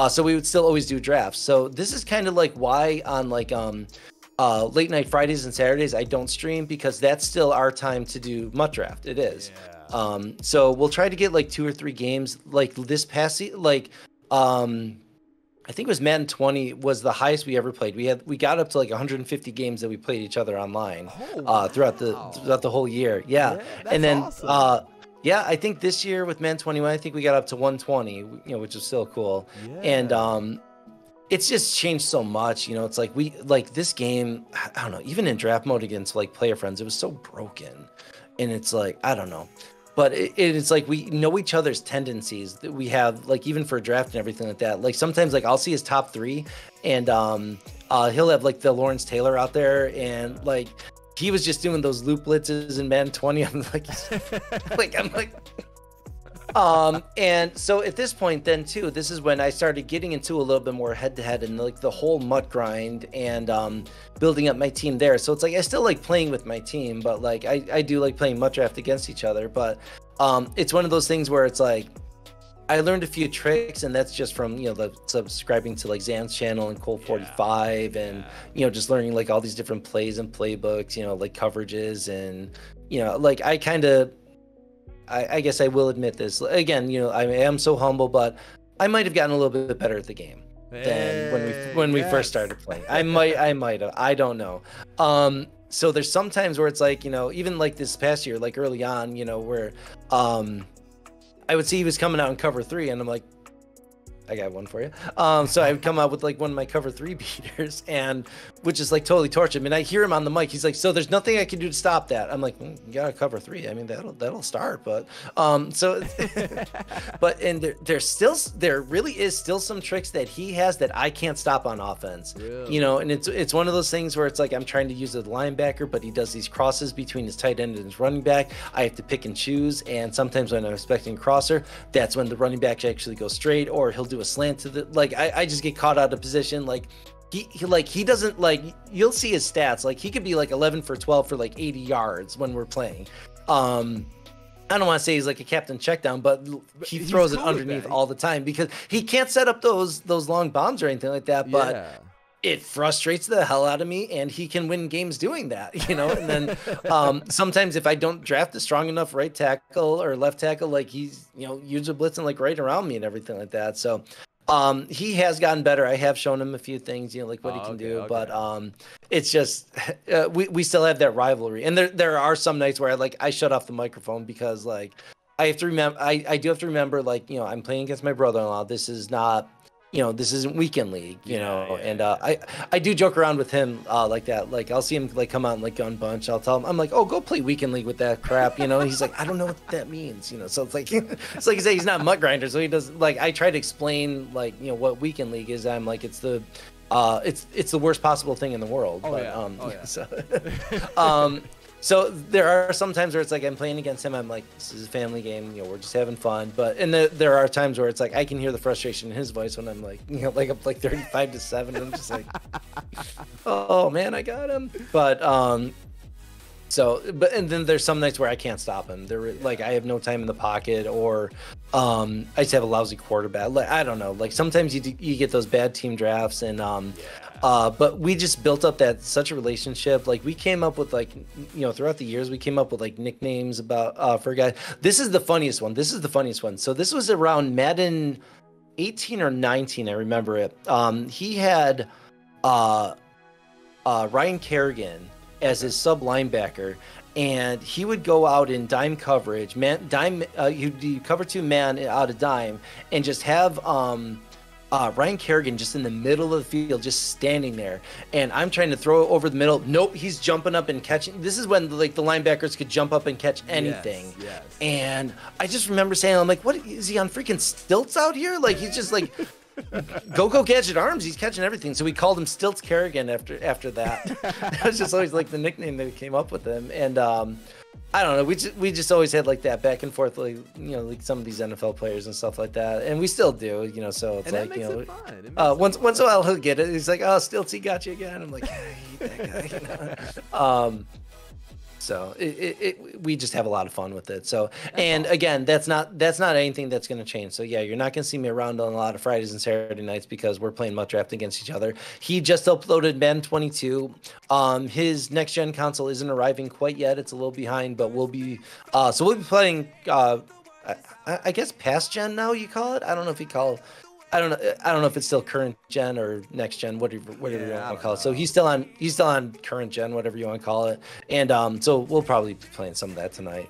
So we would still always do drafts. So this is kind of like why on like late night Fridays and Saturdays I don't stream, because that's still our time to do Mud draft. It is. So we'll try to get like 2 or 3 games like this past like I think it was Madden 20 was the highest we ever played. We got up to like 150 games that we played each other online throughout the whole year. Yeah. And then awesome. I think this year with Madden 21, I think we got up to 120, which is still cool. And it's just changed so much. It's like we like this game, I don't know, even in draft mode against like player friends, it was so broken. And it's like, I don't know. But it's like we know each other's tendencies that we have, like even for a draft and everything like that. Like sometimes like I'll see his top 3 and he'll have like the Lawrence Taylor out there, and like he was just doing those loop blitzes in Madden 20. I'm like, and so at this point then too, this is when I started getting into a little bit more head-to-head and like the whole Mud grind and building up my team there. So it's like I still like playing with my team, but like I do like playing Mud draft against each other. But it's one of those things where it's like I learned a few tricks, and that's just from the subscribing to like Zan's channel and Cold 45 and just learning like all these different plays and playbooks, like coverages, and like I guess I will admit this again. I am so humble, but I might have gotten a little bit better at the game than when we first started playing. I might have. I don't know. So there's some times where it's like even like this past year, like early on, where I would see he was coming out in cover 3, and I'm like, I got one for you. So I would come out with like one of my cover 3 beaters, and which is like totally torture him. And I hear him on the mic. He's like, "So there's nothing I can do to stop that." I'm like, "You got to cover 3. I mean, that'll start." But so, but and there really is still some tricks that he has that I can't stop on offense. Really? And it's one of those things where it's like I'm trying to use a linebacker, but he does these crosses between his tight end and his running back. I have to pick and choose, and sometimes when I'm expecting a crosser, that's when the running back actually goes straight, or he'll do a slant to the like I just get caught out of position. Like he doesn't, like, you'll see his stats, like he could be like 11 for 12 for like 80 yards when we're playing. I don't want to say he's like a captain checkdown, but he throws it underneath all the time because he can't set up those long bombs or anything like that. But it frustrates the hell out of me, and he can win games doing that, and then sometimes if I don't draft a strong enough right tackle or left tackle, like he's usually blitzing like right around me and everything like that. So he has gotten better. I have shown him a few things, like what he can do, but it's just we still have that rivalry, and there are some nights where I shut off the microphone because like I have to remember, I do have to remember, like, I'm playing against my brother-in-law. This is not, this isn't weekend league, and I do joke around with him like that. Like I'll see him like come out and like gun bunch. I'll tell him, I'm like, oh, go play weekend league with that crap, He's like, I don't know what that means, So it's like it's like you say, he's not Mud grinder, so he does, like, I try to explain like what weekend league is. I'm like, it's the worst possible thing in the world. So there are some times where it's like I'm playing against him. I'm like, this is a family game. We're just having fun. And there are times where it's like I can hear the frustration in his voice when I'm like, like up like 35-7. And I'm just like, oh man, I got him. But and then there's some nights where I can't stop him. Like I have no time in the pocket, or I just have a lousy quarterback. Like I don't know. Like sometimes you get those bad team drafts, and but we just built up such a relationship. Like we came up with like, throughout the years, we came up with like nicknames about for a guy. This is the funniest one. So this was around Madden 18 or 19. I remember it. He had Ryan Kerrigan as his sub linebacker, and he would go out in dime coverage, he'd do cover 2 man out of dime, and just have Ryan Kerrigan just in the middle of the field, just standing there, and I'm trying to throw it over the middle. Nope, he's jumping up and catching. This is when like the linebackers could jump up and catch anything.
Yes.
And I just remember saying, I'm like, what is he on freaking stilts out here? Like he's just like go gadget arms. He's catching everything. So we called him Stilts Kerrigan after that. That was just always like the nickname that we came up with him. And I don't know. We just always had like that back and forth, like like some of these NFL players and stuff like that, and we still do, So it's like once in a while he'll get it. He's like, "Oh, Stiltsy got you again." I'm like, "I hate that guy." So we just have a lot of fun with it. So, and again, that's not anything that's going to change. So yeah, you're not going to see me around on a lot of Fridays and Saturday nights because we're playing Mutt Draft against each other. He just uploaded Madden 22. His next gen console isn't arriving quite yet. It's a little behind, but we'll be playing. I guess past gen now you call it. I don't know if you call it. I don't know if it's still current gen or next gen, whatever you want to call it. So he's still on current gen, whatever you want to call it. And so we'll probably be playing some of that tonight,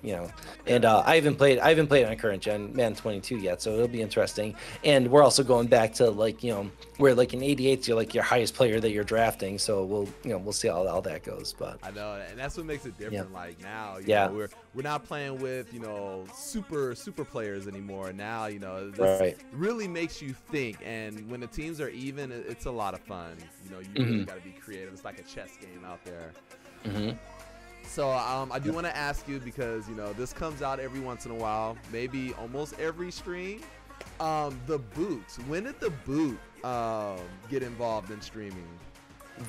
And I haven't played on current gen Madden 22 yet, so it'll be interesting. And we're also going back to where like in 88 you're like your highest player that you're drafting. So we'll see how that goes. But
I know, and that's what makes it different. Yeah. Like now, we're not playing with super players anymore. Now this really makes you think, and when the teams are even, it's a lot of fun. You really got to be creative. It's like a chess game out there. So I do want to ask you, because this comes out every once in a while, maybe almost every stream. The boot. When did the boot get involved in streaming?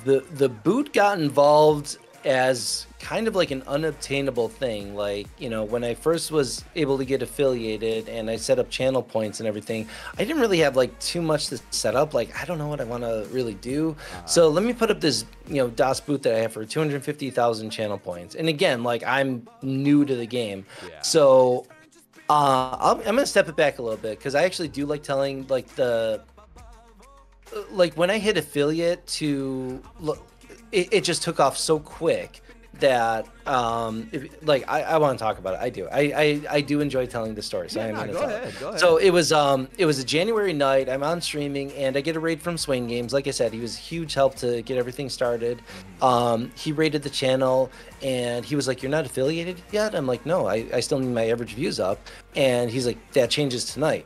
The boot got involved as kind of like an unobtainable thing. Like, when I first was able to get affiliated and I set up channel points and everything, I didn't really have like too much to set up. Like, I don't know what I want to really do. So let me put up this, DOS boot that I have for 250,000 channel points. And again, like, I'm new to the game. Yeah. So I'm going to step it back a little bit, because I actually do like telling when I hit affiliate it just took off so quick that I want to talk about it. I do. I do enjoy telling the story. So
Go ahead.
So it was a January night. I'm on streaming and I get a raid from Swain Games. Like I said, he was a huge help to get everything started. He raided the channel and he was like, "You're not affiliated yet?" I'm like, "No, I still need my average views up." And he's like, "That changes tonight."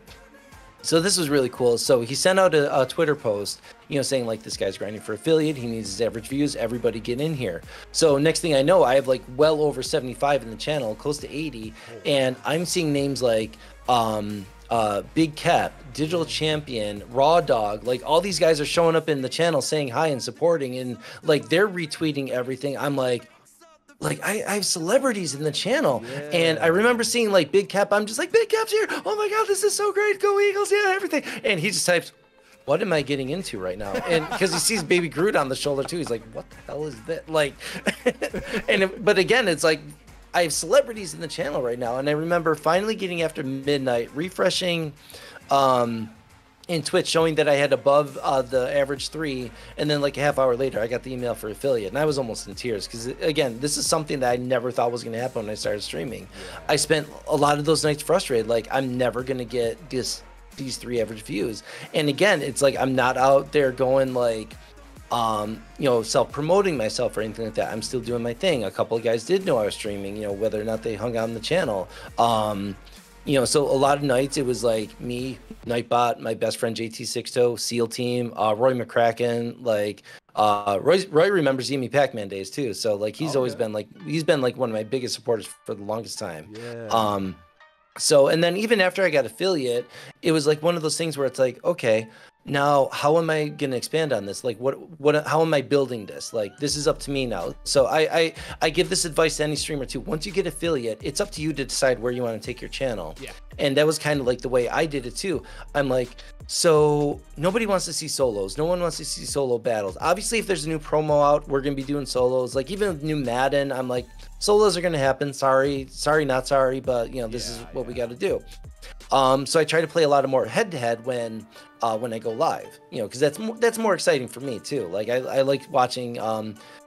So this was really cool. So he sent out a Twitter post, saying like, "This guy's grinding for affiliate. He needs his average views. Everybody get in here." So next thing I know, I have like well over 75 in the channel, close to 80. And I'm seeing names like Big Cap, Digital Champion, Raw Dog. Like all these guys are showing up in the channel saying hi and supporting, and like they're retweeting everything. I'm like I have celebrities in the channel. Yeah. And I remember seeing like Big Cap. I'm just like, "Big Cap's here. Oh my God, this is so great. Go Eagles." Yeah, everything. And he just types, "What am I getting into right now?" And because he sees Baby Groot on the shoulder too, he's like, "What the hell is that?" Like, but again, it's like, I have celebrities in the channel right now. And I remember finally getting after midnight, refreshing, in Twitch, showing that I had above the average 3, and then like a half hour later I got the email for affiliate, and I was almost in tears, because again, this is something that I never thought was going to happen when I started streaming. Yeah. I spent a lot of those nights frustrated, like I'm never going to get these 3 average views. And again, it's like I'm not out there going like self-promoting myself or anything like that. I'm still doing my thing. A couple of guys did know I was streaming, whether or not they hung out on the channel. So a lot of nights it was like me, Nightbot, my best friend JT60, SEAL Team, Roy McCracken, like Roy remembers Yimmy Pac-Man days too. So like he's always been like one of my biggest supporters for the longest time. Yeah. So, and then even after I got affiliate, it was like one of those things where it's like, okay, now how am I going to expand on this? Like how am I building this? Like, this is up to me now. So I give this advice to any streamer too. Once you get affiliate, it's up to you to decide where you want to take your channel. Yeah. And that was kind of like the way I did it too. I'm like, so nobody wants to see solos. No one wants to see solo battles. Obviously, if there's a new promo out, we're going to be doing solos. Like even with new Madden, I'm like, solos are going to happen. Sorry, not sorry, but this is what we got to do. So I try to play a lot of more head-to-head when I go live, because that's more exciting for me too. Like I like watching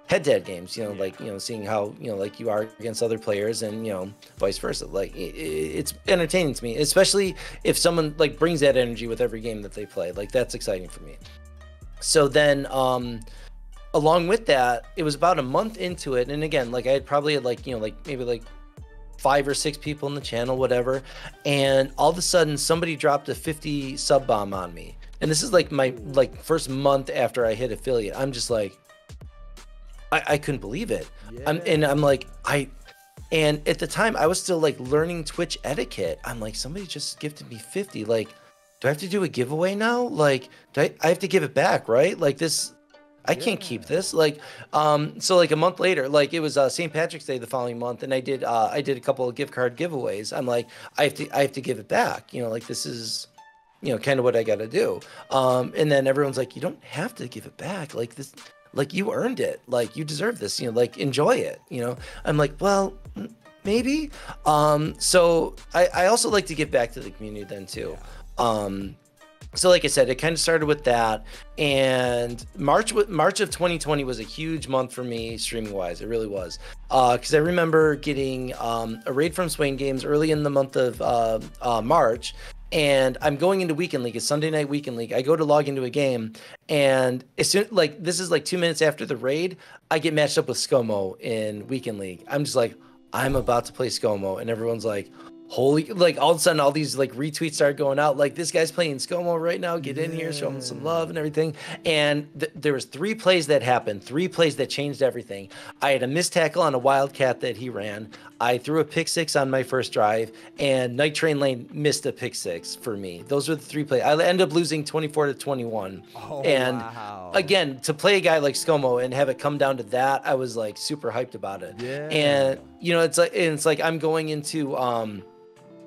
head-to-head games, like seeing how like you are against other players, and vice versa. Like it's entertaining to me, especially if someone like brings that energy with every game that they play. Like that's exciting for me. So then along with that, it was about a month into it, and again, like I had probably had like maybe like 5 or 6 people in the channel, whatever, and all of a sudden somebody dropped a 50 sub bomb on me, and this is like my first month after I hit affiliate. I'm just like, I couldn't believe it.
Yeah.
And at the time I was still like learning Twitch etiquette. I'm like, somebody just gifted me 50. Like, do I have to do a giveaway now? Like, I have to give it back, right? Like this, I can't keep this. Like, so like a month later, like it was St. Patrick's Day the following month, and I did a couple of gift card giveaways. I'm like, I have to give it back. Like this is, kind of what I got to do. And then everyone's like, you don't have to give it back. Like this, like you earned it. Like you deserve this. Like enjoy it. I'm like, well, maybe. So I also like to give back to the community then too. So like I said, it kind of started with that, and March of 2020 was a huge month for me streaming wise. It really was, because I remember getting a raid from Swain Games early in the month of March, and I'm going into Weekend League, a Sunday night Weekend League. I go to log into a game, and as soon like this is like 2 minutes after the raid, I get matched up with ScoMo in Weekend League. I'm just like, I'm about to play ScoMo, and everyone's like, holy, like all of a sudden all these like retweets started going out, like this guy's playing ScoMo right now, get in here, show him some love and everything. And there was 3 plays that happened, 3 plays that changed everything. I had a missed tackle on a Wildcat that he ran. I threw a pick 6 on my first drive, and Night Train Lane missed a pick 6 for me. Those were the 3 plays. I ended up losing 24-21. And
wow.
Again, to play a guy like ScoMo and have it come down to that, I was like super hyped about it. And it's like I'm going into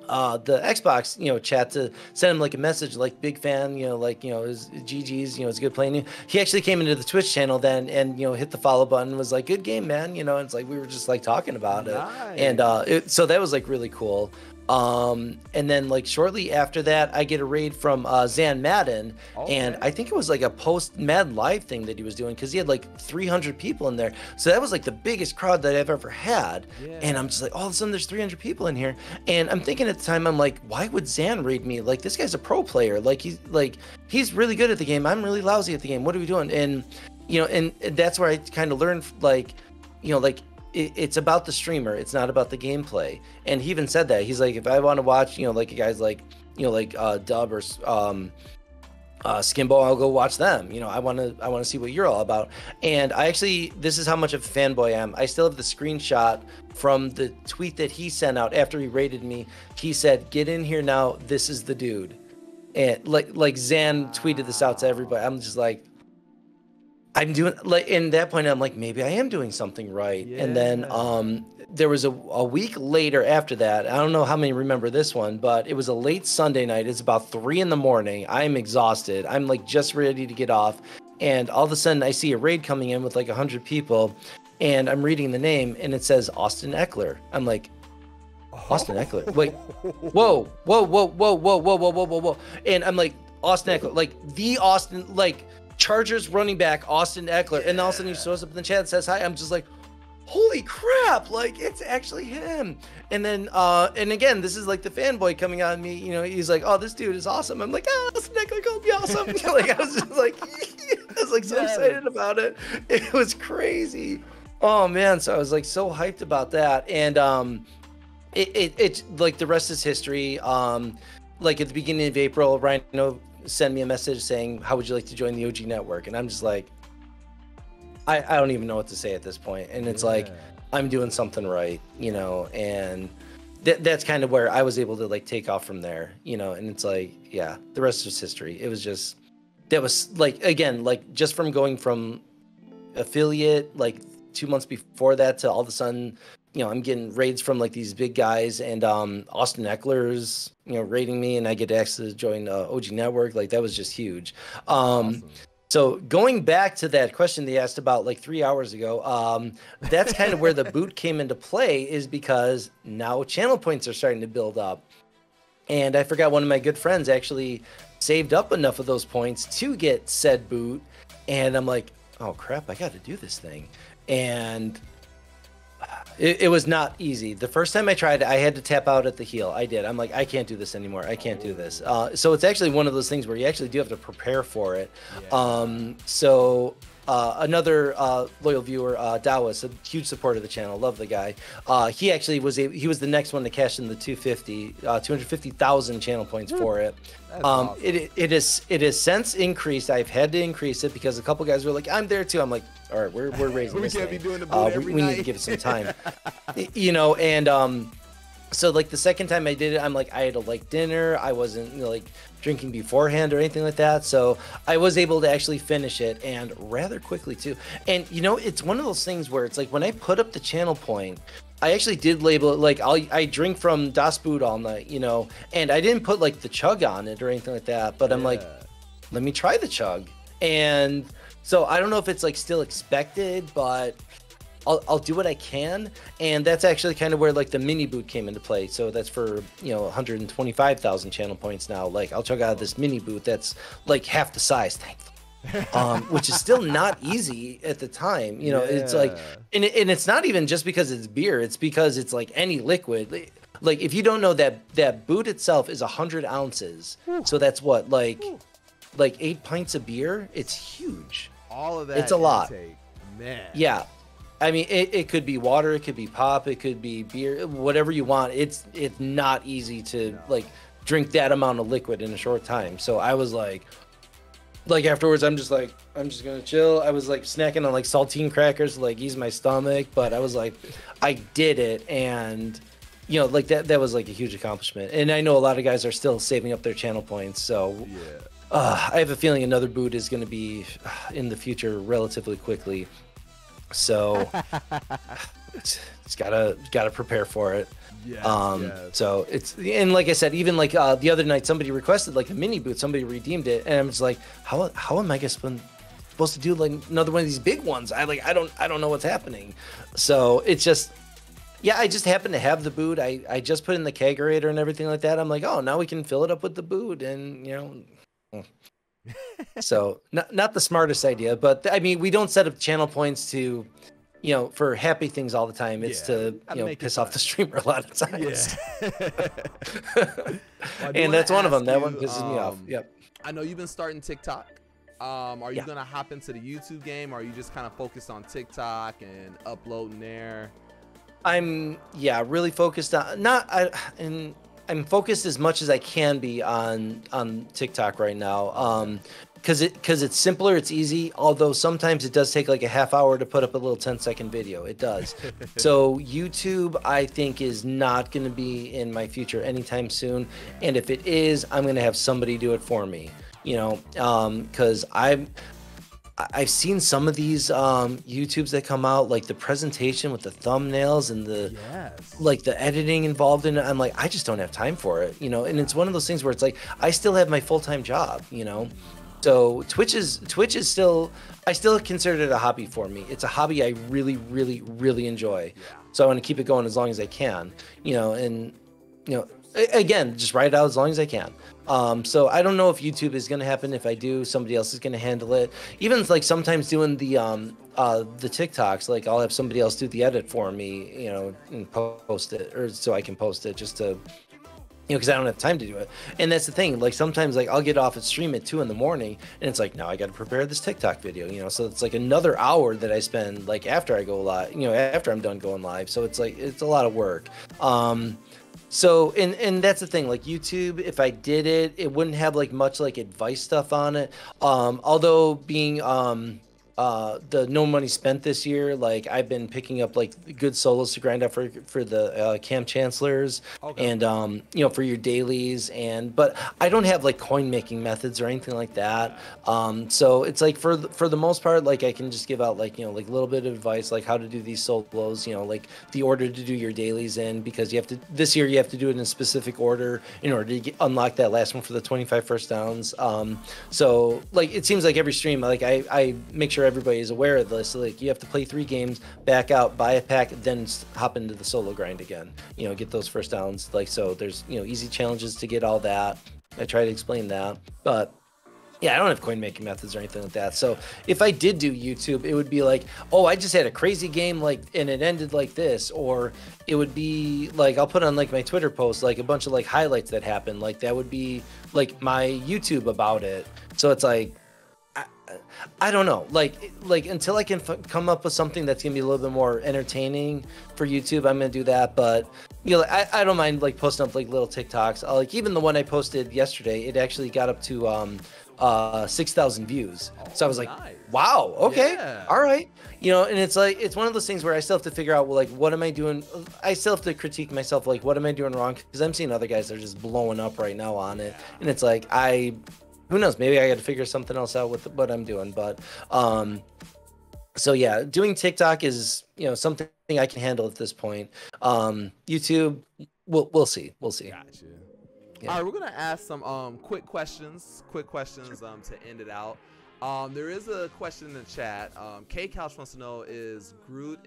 the Xbox, chat to send him like a message, like big fan, his GG's, it's good playing you. He actually came into the Twitch channel then and, hit the follow button, was like, good game, man. It's like, we were just like talking about it. And, so that was like really cool. And then like shortly after that, I get a raid from Zan Madden, and I think it was like a post Madden live thing that he was doing, because he had like 300 people in there. So that was like the biggest crowd that I've ever had. And I'm just like, all of a sudden there's 300 people in here, and I'm thinking at the time, I'm like, why would Zan raid me? Like, this guy's a pro player. Like he's really good at the game. I'm really lousy at the game. What are we doing? And and that's where I kind of learned it's about the streamer, it's not about the gameplay. And he even said that. He's like, if I want to watch, like guys like, Dub or Skimbo, I'll go watch them. I want to see what you're all about. And I actually, this is how much of a fanboy I am. I still have the screenshot from the tweet that he sent out after he rated me. He said, "Get in here now. This is the dude." And like Zan tweeted this out to everybody. I'm just like, I'm doing, like, in that point, I'm like, maybe I am doing something right. And then there was a week later after that. I don't know how many remember this one, but it was a late Sunday night. It's about 3 a.m. I'm exhausted. I'm like just ready to get off. And all of a sudden I see a raid coming in with like 100 people, and I'm reading the name and it says Austin Eckler. I'm like, Austin Eckler. Wait, whoa. And I'm like, Austin Eckler, like the Austin, like Chargers running back Austin Eckler. And all of a sudden he shows up in the chat and says hi. I'm just like, holy crap, like it's actually him. And then and again, this is like the fanboy coming out of me, he's like, oh, this dude is awesome. I'm like, Austin Eckler gonna be awesome. Like I was just like, I was like so excited about it. It was crazy. Oh man, so I was like so hyped about that. And it's like the rest is history. Like at the beginning of April, Rhino sent me a message saying, how would you like to join the OG network? And I'm just like, I don't even know what to say at this point. And it's like, I'm doing something right, and that's kind of where I was able to like take off from there, and it's like, yeah, the rest is history. It was just, that was like, again, like just from going from affiliate, like 2 months before that, to all of a sudden, I'm getting raids from like these big guys, and Austin Eckler's, raiding me, and I get access to join OG Network. Like that was just huge. Awesome. So going back to that question they asked about like 3 hours ago, that's kind of where the boot came into play, is because now channel points are starting to build up. And I forgot one of my good friends actually saved up enough of those points to get said boot. And I'm like, oh crap, I got to do this thing. And it was not easy. The first time I tried it, I had to tap out at the heel. I did. I'm like, I can't do this anymore. I can't do this. So it's actually one of those things where you actually do have to prepare for it. Yeah. Another loyal viewer, Dawes, a huge supporter of the channel, love the guy. He actually was the next one to cash in the 250,000 channel points for it. Awesome. It is since increased. I've had to increase it because a couple guys were like, "I'm there too." I'm like, "All right, we're raising this thing. We need to give it some time." And so like the second time I did it, I'm like, I had a light dinner. I wasn't like drinking beforehand or anything like that. So I was able to actually finish it, and rather quickly too. And it's one of those things where it's like when I put up the channel point, I actually did label it like I drink from Das Boot all night, and I didn't put like the chug on it or anything like that. But I'm like, let me try the chug. And so I don't know if it's like still expected, but I'll do what I can. And that's actually kind of where like the mini boot came into play. So that's for 125,000 channel points now. Like I'll chug out of this mini boot that's like half the size, thankfully. Which is still not easy at the time. It's like, and it's not even just because it's beer. It's because it's like any liquid. Like if you don't know that boot itself is 100 ounces. So that's what, like 8 pints of beer. It's huge.
All of that.
It's a lot.
Man.
Yeah. I mean, it could be water, it could be pop, it could be beer, whatever you want. It's not easy to like drink that amount of liquid in a short time. So I was like afterwards, I'm just gonna chill. I was like snacking on like saltine crackers to like ease my stomach, but I was like, I did it, and like that was like a huge accomplishment. And I know a lot of guys are still saving up their channel points, so I have a feeling another boot is gonna be in the future relatively quickly. So it's gotta prepare for it. So it's, and like I said, even like the other night somebody requested like a mini boot, somebody redeemed it, and I'm just like, how am I supposed to do like another one of these big ones? I don't know what's happening. So it's just, I just happen to have the boot. I just put in the kegerator and everything like that. I'm like, oh, now we can fill it up with the boot, and so not the smartest idea, but I mean, we don't set up channel points to for happy things all the time. It's to piss off the streamer a lot of times. And that's one of them. That one pisses me off. Yep.
I know you've been starting TikTok. Are you gonna hop into the YouTube game, or are you just kind of focused on TikTok and uploading there?
I'm really focused on I'm focused as much as I can be on TikTok right now. Because it's simpler, it's easy, although sometimes it does take like a half hour to put up a little 10-second video. It does. So YouTube, I think, is not going to be in my future anytime soon. And if it is, I'm going to have somebody do it for me, because I've seen some of these YouTubes that come out, like the presentation with the thumbnails and the like the editing involved in it. I'm like, I just don't have time for it, and it's one of those things where it's like, I still have my full-time job, So Twitch is still, I still consider it a hobby for me. It's a hobby I really, really, really enjoy. So I want to keep it going as long as I can, and again, just write it out as long as I can. So I don't know if YouTube is going to happen. If I do, somebody else is going to handle it. Even like sometimes doing the TikToks, like I'll have somebody else do the edit for me, and post it, or so I can post it just to, because I don't have time to do it. And that's the thing, like sometimes like I'll get off at stream at 2 in the morning, and it's like, now I got to prepare this TikTok video, so it's like another hour that I spend like after I go live, after I'm done going live. So it's like, it's a lot of work. So, and that's the thing, like YouTube, if I did it, it wouldn't have like much like advice stuff on it. Although being the no money spent this year, like I've been picking up like good solos to grind out for the camp chancellors, and for your dailies, but I don't have like coin making methods or anything like that. So it's like for the most part, like I can just give out like like a little bit of advice, like how to do these solos, like the order to do your dailies in, because this year you have to do it in a specific order in order to unlock that last one for the 25 first downs. So like it seems like every stream, like I make sure everybody is aware of this. Like, you have to play 3 games, back out, buy a pack, then hop into the solo grind again. You know, get those first downs. Like, so there's, you know, easy challenges to get all that. I try to explain that, but yeah, I don't have coin making methods or anything like that. So if I did do YouTube, it would be like, oh, I just had a crazy game, like, and it ended like this. Or it would be like, I'll put on like my Twitter post, like a bunch of like highlights that happened. Like, that would be like my YouTube about it. So it's like, I don't know, like until I can come up with something that's gonna be a little bit more entertaining for YouTube, I'm gonna do that. But you know, I don't mind like posting up like little TikToks. Like, even the one I posted yesterday, it actually got up to 6,000 views. So I was like, nice. Wow, okay, yeah. All right. You know, and it's like, it's one of those things where I still have to figure out, well, like, what am I doing? I still have to critique myself, like, what am I doing wrong? Because I'm seeing other guys that are just blowing up right now on it, and it's like, who knows? Maybe I got to figure something else out with what I'm doing. But so yeah, doing TikTok is, you know, something I can handle at this point. YouTube, we'll see.
Gotcha. Yeah. All right, we're gonna ask some quick questions to end it out. There is a question in the chat. K Couch wants to know, is Groot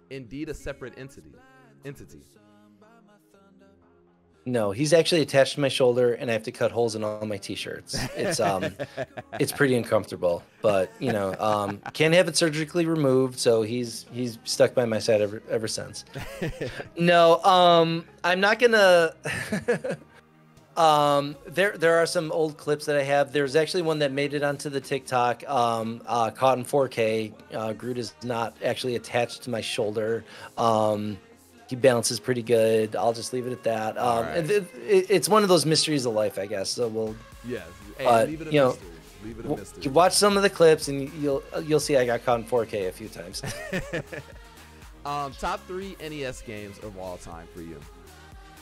indeed a separate entity?
No, he's actually attached to my shoulder, and I have to cut holes in all my t-shirts. It's it's pretty uncomfortable, but you know, can't have it surgically removed, so he's stuck by my side ever since. No, I'm not gonna. There are some old clips that I have. There's actually one that made it onto the TikTok, caught in 4K. Groot is not actually attached to my shoulder. He balances pretty good. I'll just leave it at that. Right. It's one of those mysteries of life, I guess. So we'll.
Yeah. Hey, leave it a mystery. Leave it a mystery.
You watch some of the clips, and you'll see I got caught in 4K a few times.
Top 3 NES games of all time for you.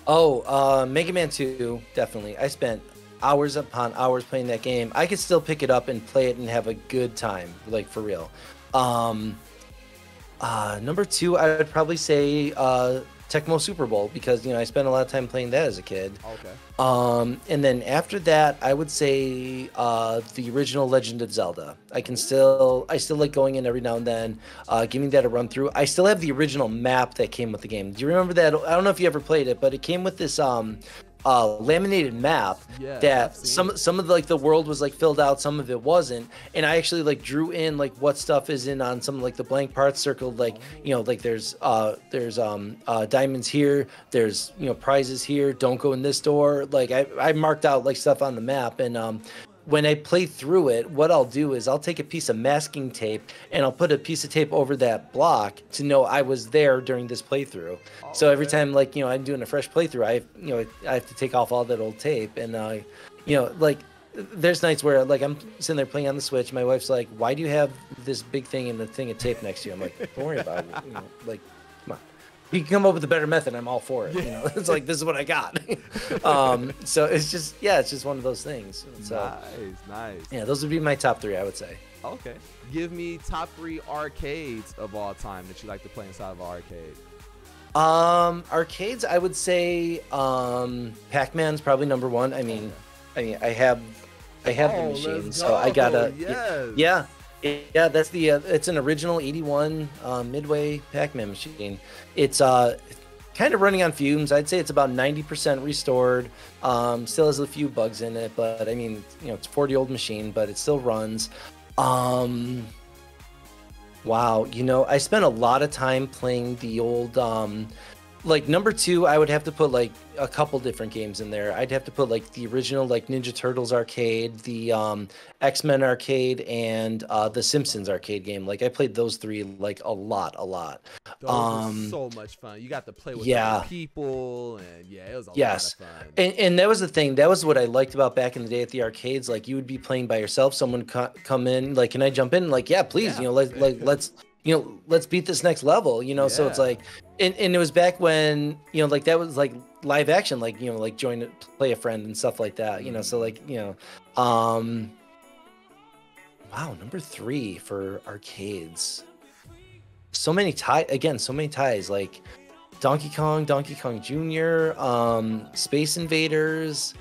Oh, Mega Man 2, definitely. I spent hours upon hours playing that game. I could still pick it up and play it and have a good time, like, for real. Number 2, I would probably say Tecmo Super Bowl, because, you know, I spent a lot of time playing that as a kid.
Okay.
And then after that, I would say the original Legend of Zelda. I still like going in every now and then, giving that a run through. I still have the original map that came with the game. Do you remember that? I don't know if you ever played it, but it came with this laminated map that some of the, like, the world was like filled out, some of it wasn't, and I actually like drew in like what stuff is in on some of like the blank parts circled, like, you know, like there's diamonds here, there's, you know, prizes here, don't go in this door. Like, I marked out like stuff on the map, and when I play through it, what I'll do is I'll take a piece of masking tape and I'll put a piece of tape over that block to know I was there during this playthrough. Oh, so every time, like, you know, I'm doing a fresh playthrough, I have to take off all that old tape. And, you know, like, there's nights where, like, I'm sitting there playing on the Switch. My wife's like, why do you have this big thing and the thing of tape next to you? I'm like, don't worry about it. You know, like, come on. You can come up with a better method, I'm all for it. You know, it's like, this is what I got. So it's just one of those things. So,
nice.
Yeah, those would be my top 3, I would say.
Okay. Give me top 3 arcades of all time that you like to play inside of an arcade.
Arcades, I would say Pac-Man's probably number 1. I mean, I have the machine, so I gotta.
Yes.
Yeah, that's it's an original 81 Midway Pac-Man machine. It's kind of running on fumes. I'd say it's about 90% restored. Still has a few bugs in it, but I mean, you know, it's a 40-year-old machine, but it still runs. Wow, you know, I spent a lot of time playing the old like number 2, I would have to put like a couple different games in there. I'd have to put like the original like Ninja Turtles arcade, the X-Men arcade, and the Simpsons arcade game. Like, I played those 3 like a lot.
Those were so much fun. You got to play with other people, and it was a lot of fun.
And that was the thing. That was what I liked about back in the day at the arcades. Like, you would be playing by yourself. Someone come in, like, can I jump in? Like, yeah, please. You know, let's beat this next level. You know, so it's like. And it was back when, you know, like, that was like live action, like, you know, like play a friend and stuff like that, you know. So, like, you know, wow, number 3 for arcades. So many ties, like Donkey Kong Jr., Space Invaders,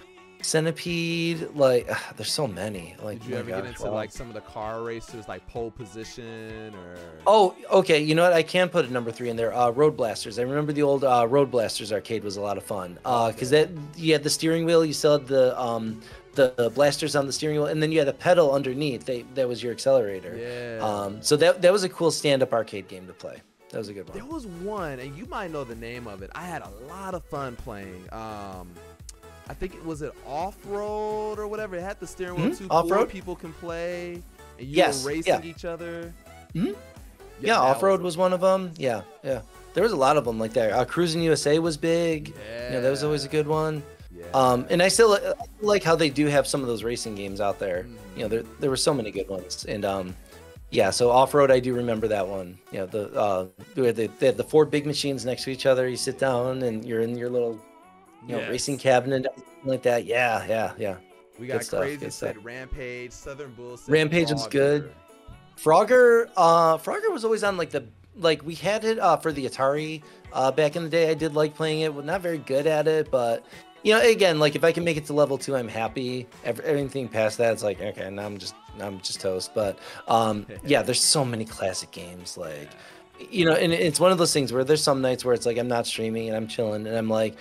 Centipede, like there's so many. Like,
did you ever get into like some of the car racers, like pole position or?
Oh, okay. You know what? I can put a number 3 in there. Road Blasters. I remember the old Road Blasters arcade was a lot of fun. Because that you had the steering wheel, you still had the blasters on the steering wheel, and then you had a pedal underneath. That was your accelerator.
Yeah.
So that was a cool stand-up arcade game to play. That was a good one.
There was one, and you might know the name of it. I had a lot of fun playing. I think it was Off-Road or whatever. It had the steering wheel too. Off-Road? 4 people can play, and you were racing each other.
Yeah, Off-Road was one of them. Yeah. There was a lot of them like that. Cruising USA was big. Yeah. That was always a good one. Yeah. And I still like how they do have some of those racing games out there. There were so many good ones. And yeah, so Off-Road, I do remember that one. They had the 4 big machines next to each other. You sit down and you're in your little racing cabinet and like that. Yeah.
We got Crazy said Rampage, Southern Bull said
Rampage was good. Frogger was always on we had it for the Atari back in the day. I did like playing it. Well, not very good at it, but again, like if I can make it to level 2, I'm happy. Everything past that, it's like okay, now I'm just toast. But yeah, there's so many classic games like and it's one of those things where there's some nights where it's like I'm not streaming and I'm chilling and I'm like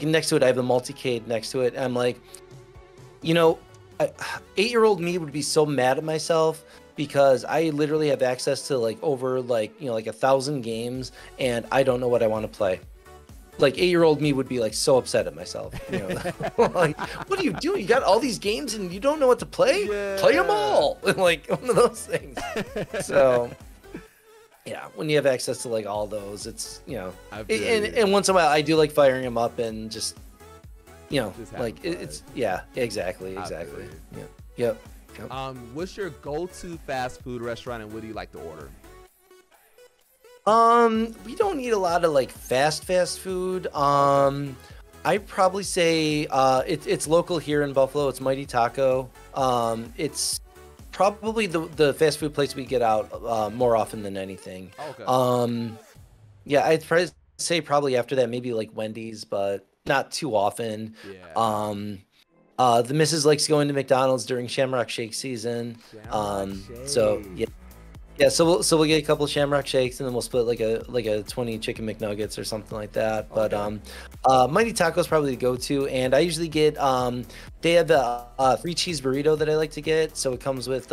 next to it I have the multicade next to it and I'm like 8-year-old me would be so mad at myself because I literally have access to over 1,000 games and I don't know what I want to play. 8-year-old me would be so upset at myself. Like, what are you doing? You got all these games and you don't know what to play? Yeah. Play them all. Like one of those things. So yeah, when you have access to all those, it's and once in a while I do like firing them up and just it's exactly. Yep.
What's your go-to fast food restaurant and what do you like to order?
We don't eat a lot of fast food. I'd probably say it's local here in Buffalo. It's Mighty Taco. It's probably the fast food place we get out more often than anything. Okay. Yeah, I'd say probably after that maybe Wendy's, but not too often. Yeah. The missus likes going to McDonald's during Shamrock Shake season. So yeah, so we'll get a couple of Shamrock Shakes and then we'll split like a 20 chicken McNuggets or something like that. Okay. But Mighty Taco is probably the go-to, and I usually get they have the 3 cheese burrito that I like to get. So it comes with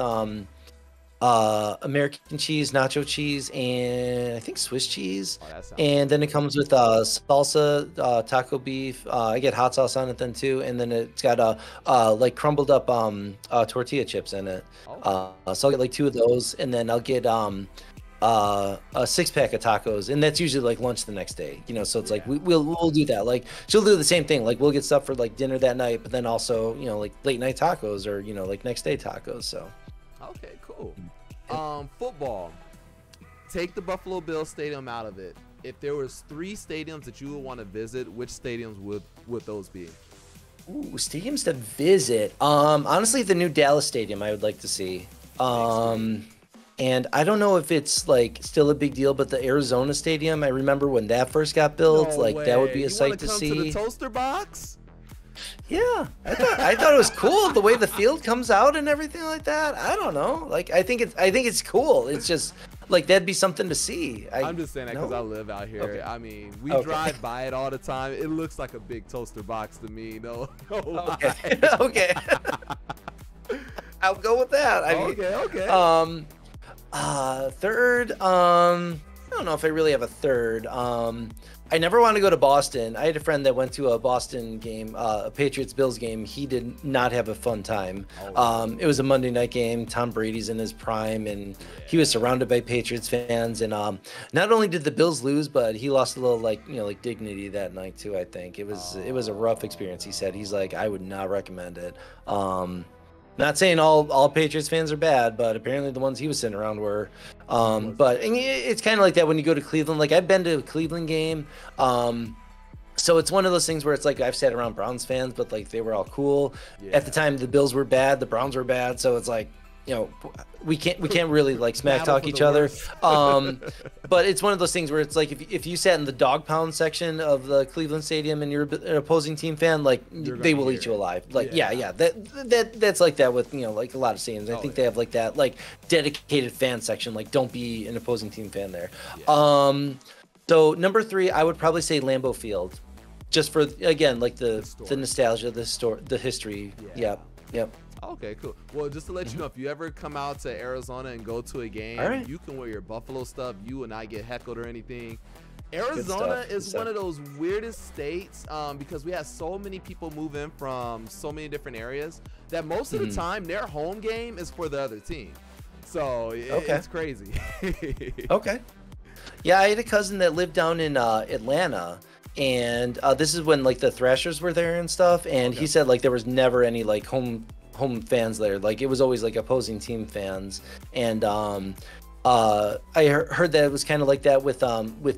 American cheese, nacho cheese, and I think Swiss cheese. And then it comes with salsa, taco beef. I get hot sauce on it then too, and then it's got crumbled up tortilla chips in it. So I'll get 2 of those, and then I'll get a 6-pack of tacos, and that's usually lunch the next day. So it's we'll do that. She'll do the same thing. We'll get stuff for dinner that night, but then also late night tacos or next day tacos. So.
Okay, cool. Football. Take the Buffalo Bills stadium out of it. If there was 3 stadiums that you would want to visit, which stadiums would those be?
Ooh, stadiums to visit. Honestly, the new Dallas stadium I would like to see. And I don't know if it's still a big deal, but the Arizona stadium, I remember when that first got built, that would be a sight to see.
To the toaster box?
Yeah, I thought it was cool the way the field comes out and everything like that. I don't know, I think it's cool. It's just that'd be something to see.
I'm just saying that because I live out here. Okay. I mean, we drive by it all the time. It looks like a big toaster box to me. No
okay, okay. I'll go with that.
Okay.
Third. I don't know if I really have a third. I never want to go to Boston. I had a friend that went to a Boston game, a Patriots-Bills game. He did not have a fun time. It was a Monday night game. Tom Brady's in his prime, and he was surrounded by Patriots fans. And not only did the Bills lose, but he lost a little dignity that night too. I think it was a rough experience. He said he's I would not recommend it. Not saying all Patriots fans are bad, but apparently the ones he was sitting around were. But it's kind of like that when you go to Cleveland. I've been to a Cleveland game. So it's one of those things where it's I've sat around Browns fans, but they were all cool. Yeah. At the time, the Bills were bad, the Browns were bad. So it's you know, we can't really like smack
Battle
talk
for
each
the
other.
worst.
But it's one of those things where it's like if you sat in the dog pound section of the Cleveland Stadium and you're an opposing team fan, like they will eat you alive. Like yeah, that's like that with, you know, like a lot of stadiums. I think they have like that like dedicated fan section. Like don't be an opposing team fan there. Yeah. So number 3, I would probably say Lambeau Field, just for again like the nostalgia, the history. Yeah. Yep.
Okay, cool. Well, just to let you know, if you ever come out to Arizona and go to a game, you can wear your Buffalo stuff. You will not get heckled or anything. Arizona is one of those weirdest states because we have so many people move in from so many different areas that most of the time their home game is for the other team. So it's crazy.
Okay. Yeah, I had a cousin that lived down in Atlanta, and this is when like the Thrashers were there and stuff, and he said like there was never any like home fans there. Like it was always like opposing team fans. And I heard that it was kind of like that with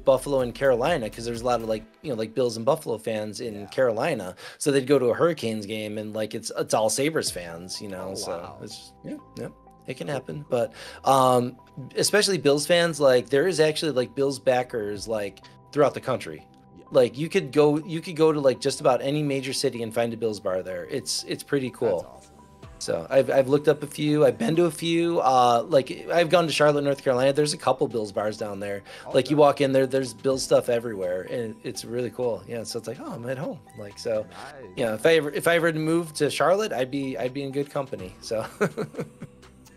Buffalo and Carolina, because there's a lot of like, you know, like Bills and Buffalo fans in Carolina, so they'd go to a Hurricanes game and like it's all Sabres fans, you know. So it's it can happen. But especially Bills fans, like there is actually like Bills backers like throughout the country. Like you could go to like just about any major city and find a Bills bar there. It's pretty cool. That's awesome. So I've looked up a few. I've been to a few. Like I've gone to Charlotte, North Carolina. There's a couple Bills bars down there. Like you walk in there, there's Bills stuff everywhere, and it's really cool. Yeah, so it's like, oh, I'm at home. Like so, yeah. If I ever moved to Charlotte, I'd be in good company. So.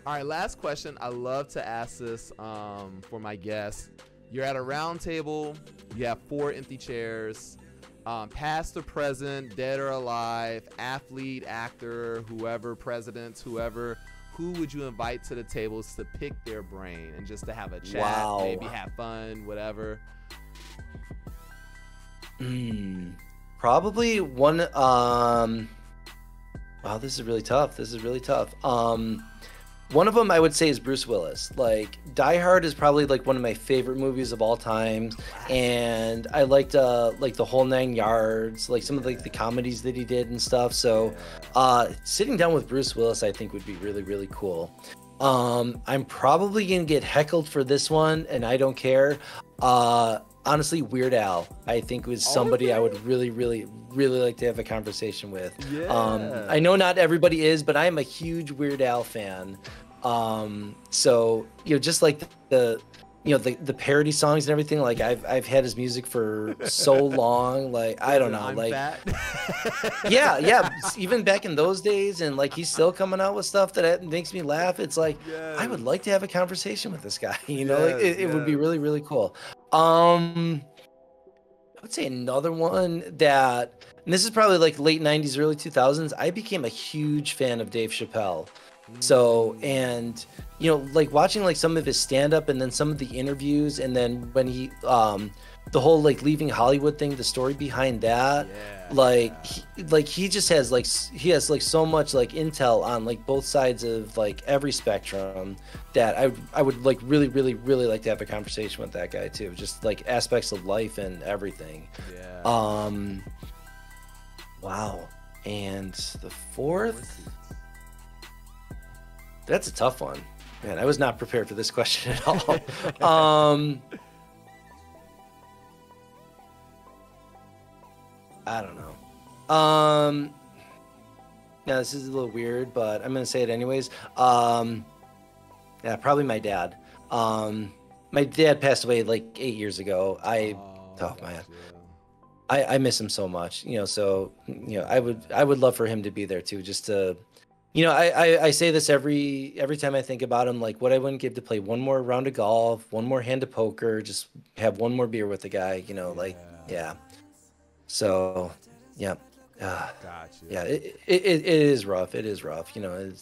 All right, last question. I love to ask this for my guests. You're at a round table. You have 4 empty chairs. Past or present, dead or alive, athlete, actor, whoever, presidents, whoever. Who would you invite to the tables to pick their brain and just to have a chat, maybe have fun, whatever?
Probably one. Wow, this is really tough. One of them I would say is Bruce Willis. Like Die Hard is probably like one of my favorite movies of all time, and I liked like The Whole Nine Yards, like some of like the comedies that he did and stuff. So sitting down with Bruce Willis I think would be really, really cool. I'm probably gonna get heckled for this one, and I don't care. Honestly, Weird Al, I think, was somebody I would really, really, really like to have a conversation with. I know not everybody is, but I am a huge Weird Al fan. So, you know, just like the parody songs and everything, like I've had his music for so long, like I don't know, like yeah, even back in those days, and like he's still coming out with stuff that makes me laugh. It's like I would like to have a conversation with this guy, you know. Like it would be really, really cool. I would say another one that, and this is probably like late 90s, early 2000s, I became a huge fan of Dave Chappelle. So, and you know, like watching like some of his stand-up and then some of the interviews, and then when he the whole like leaving Hollywood thing, the story behind that, he just has like so much like intel on like both sides of like every spectrum that I would like really, really, really like to have a conversation with that guy too, just like aspects of life and everything. Wow. And the 4th, that's a tough one, man. I was not prepared for this question at all. I don't know. Now this is a little weird, but I'm gonna say it anyways. Yeah, probably my dad. My dad passed away like 8 years ago. I miss him so much, you know. So, you know, I would love for him to be there too, just to, you know, I say this every time I think about him, like what I wouldn't give to play one more round of golf, one more hand of poker, just have one more beer with the guy, you know, like So, yeah. Yeah, it is rough. It is rough, you know.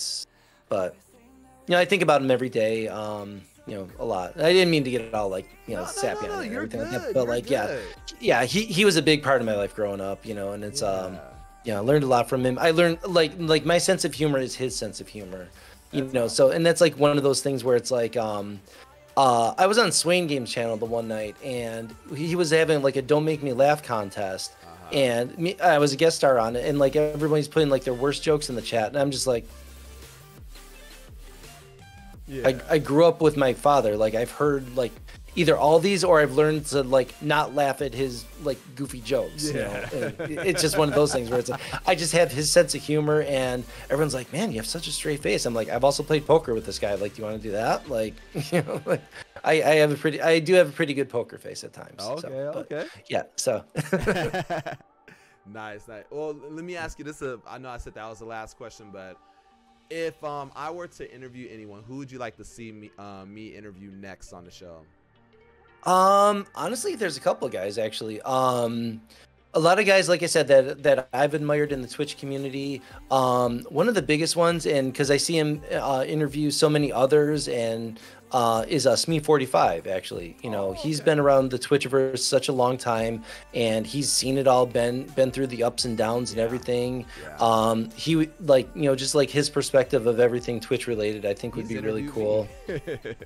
But you know, I think about him every day. You know, a lot. I didn't mean to get it all like, you know, sappy on and everything like that, but like, yeah, he was a big part of my life growing up, you know, and it's you know, I learned a lot from him. I learned like my sense of humor is his sense of humor, you know. So, and that's like one of those things where it's like, I was on Swain Games channel the one night, and he was having like a Don't Make Me Laugh contest, and I was a guest star on it, and like everybody's putting like their worst jokes in the chat, and I'm just like, I grew up with my father. Like I've heard like either all these or I've learned to like not laugh at his like goofy jokes. You know, and it's just one of those things where it's like, I just have his sense of humor, and everyone's like, "Man, you have such a straight face." I'm like, I've also played poker with this guy. Like, do you want to do that? Like, you know, like I do have a pretty good poker face at times.
Okay,
so,
okay.
Yeah, so.
Nice. Well, let me ask you this. I know I said that was the last question, but if I were to interview anyone, who would you like to see me interview next on the show?
Honestly, there's a couple of guys actually. A lot of guys, like I said, that I've admired in the Twitch community. One of the biggest ones, and because I see him interview so many others, and is Smee45 actually. You know, he's been around the Twitchverse such a long time, and he's seen it all, been through the ups and downs and everything. He like, you know, just like his perspective of everything Twitch related, I think would be really cool.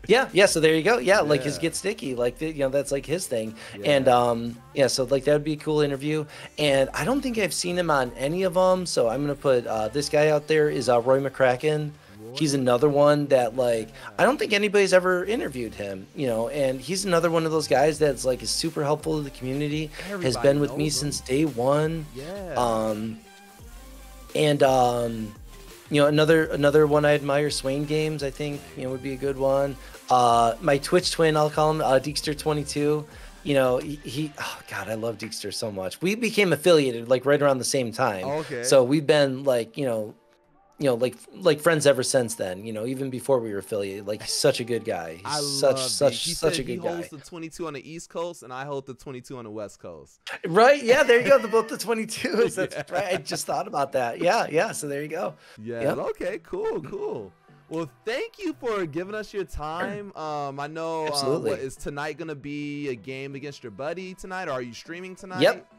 yeah, so there you go. Yeah, like his Get Sticky, like you know, that's like his thing. And yeah, so like that would be a cool interview. And I don't think I've seen him on any of them, so I'm gonna put this guy out there is Roy McCracken. He's another one that like I don't think anybody's ever interviewed him, you know, and he's another one of those guys that's like is super helpful to the community. Has been with me since day one. And you know, another one I admire, Swain Games, I think, you know, would be a good one. My Twitch twin, I'll call him, Deekster22. You know, he oh god, I love Deekster so much. We became affiliated like right around the same time. So we've been like, you know, like friends ever since then, you know, even before we were affiliated. Like, he's such a good guy. He's such a good guy. He
holds the 22 on the East Coast, and I hold the 22 on the West Coast.
Right? Yeah, there you go. Both the 22s. That's right. I just thought about that. Yeah. So there you go.
Yeah. Okay. Cool. Well, thank you for giving us your time. I know. What, is tonight gonna be a game against your buddy tonight, or are you streaming tonight?
Yep.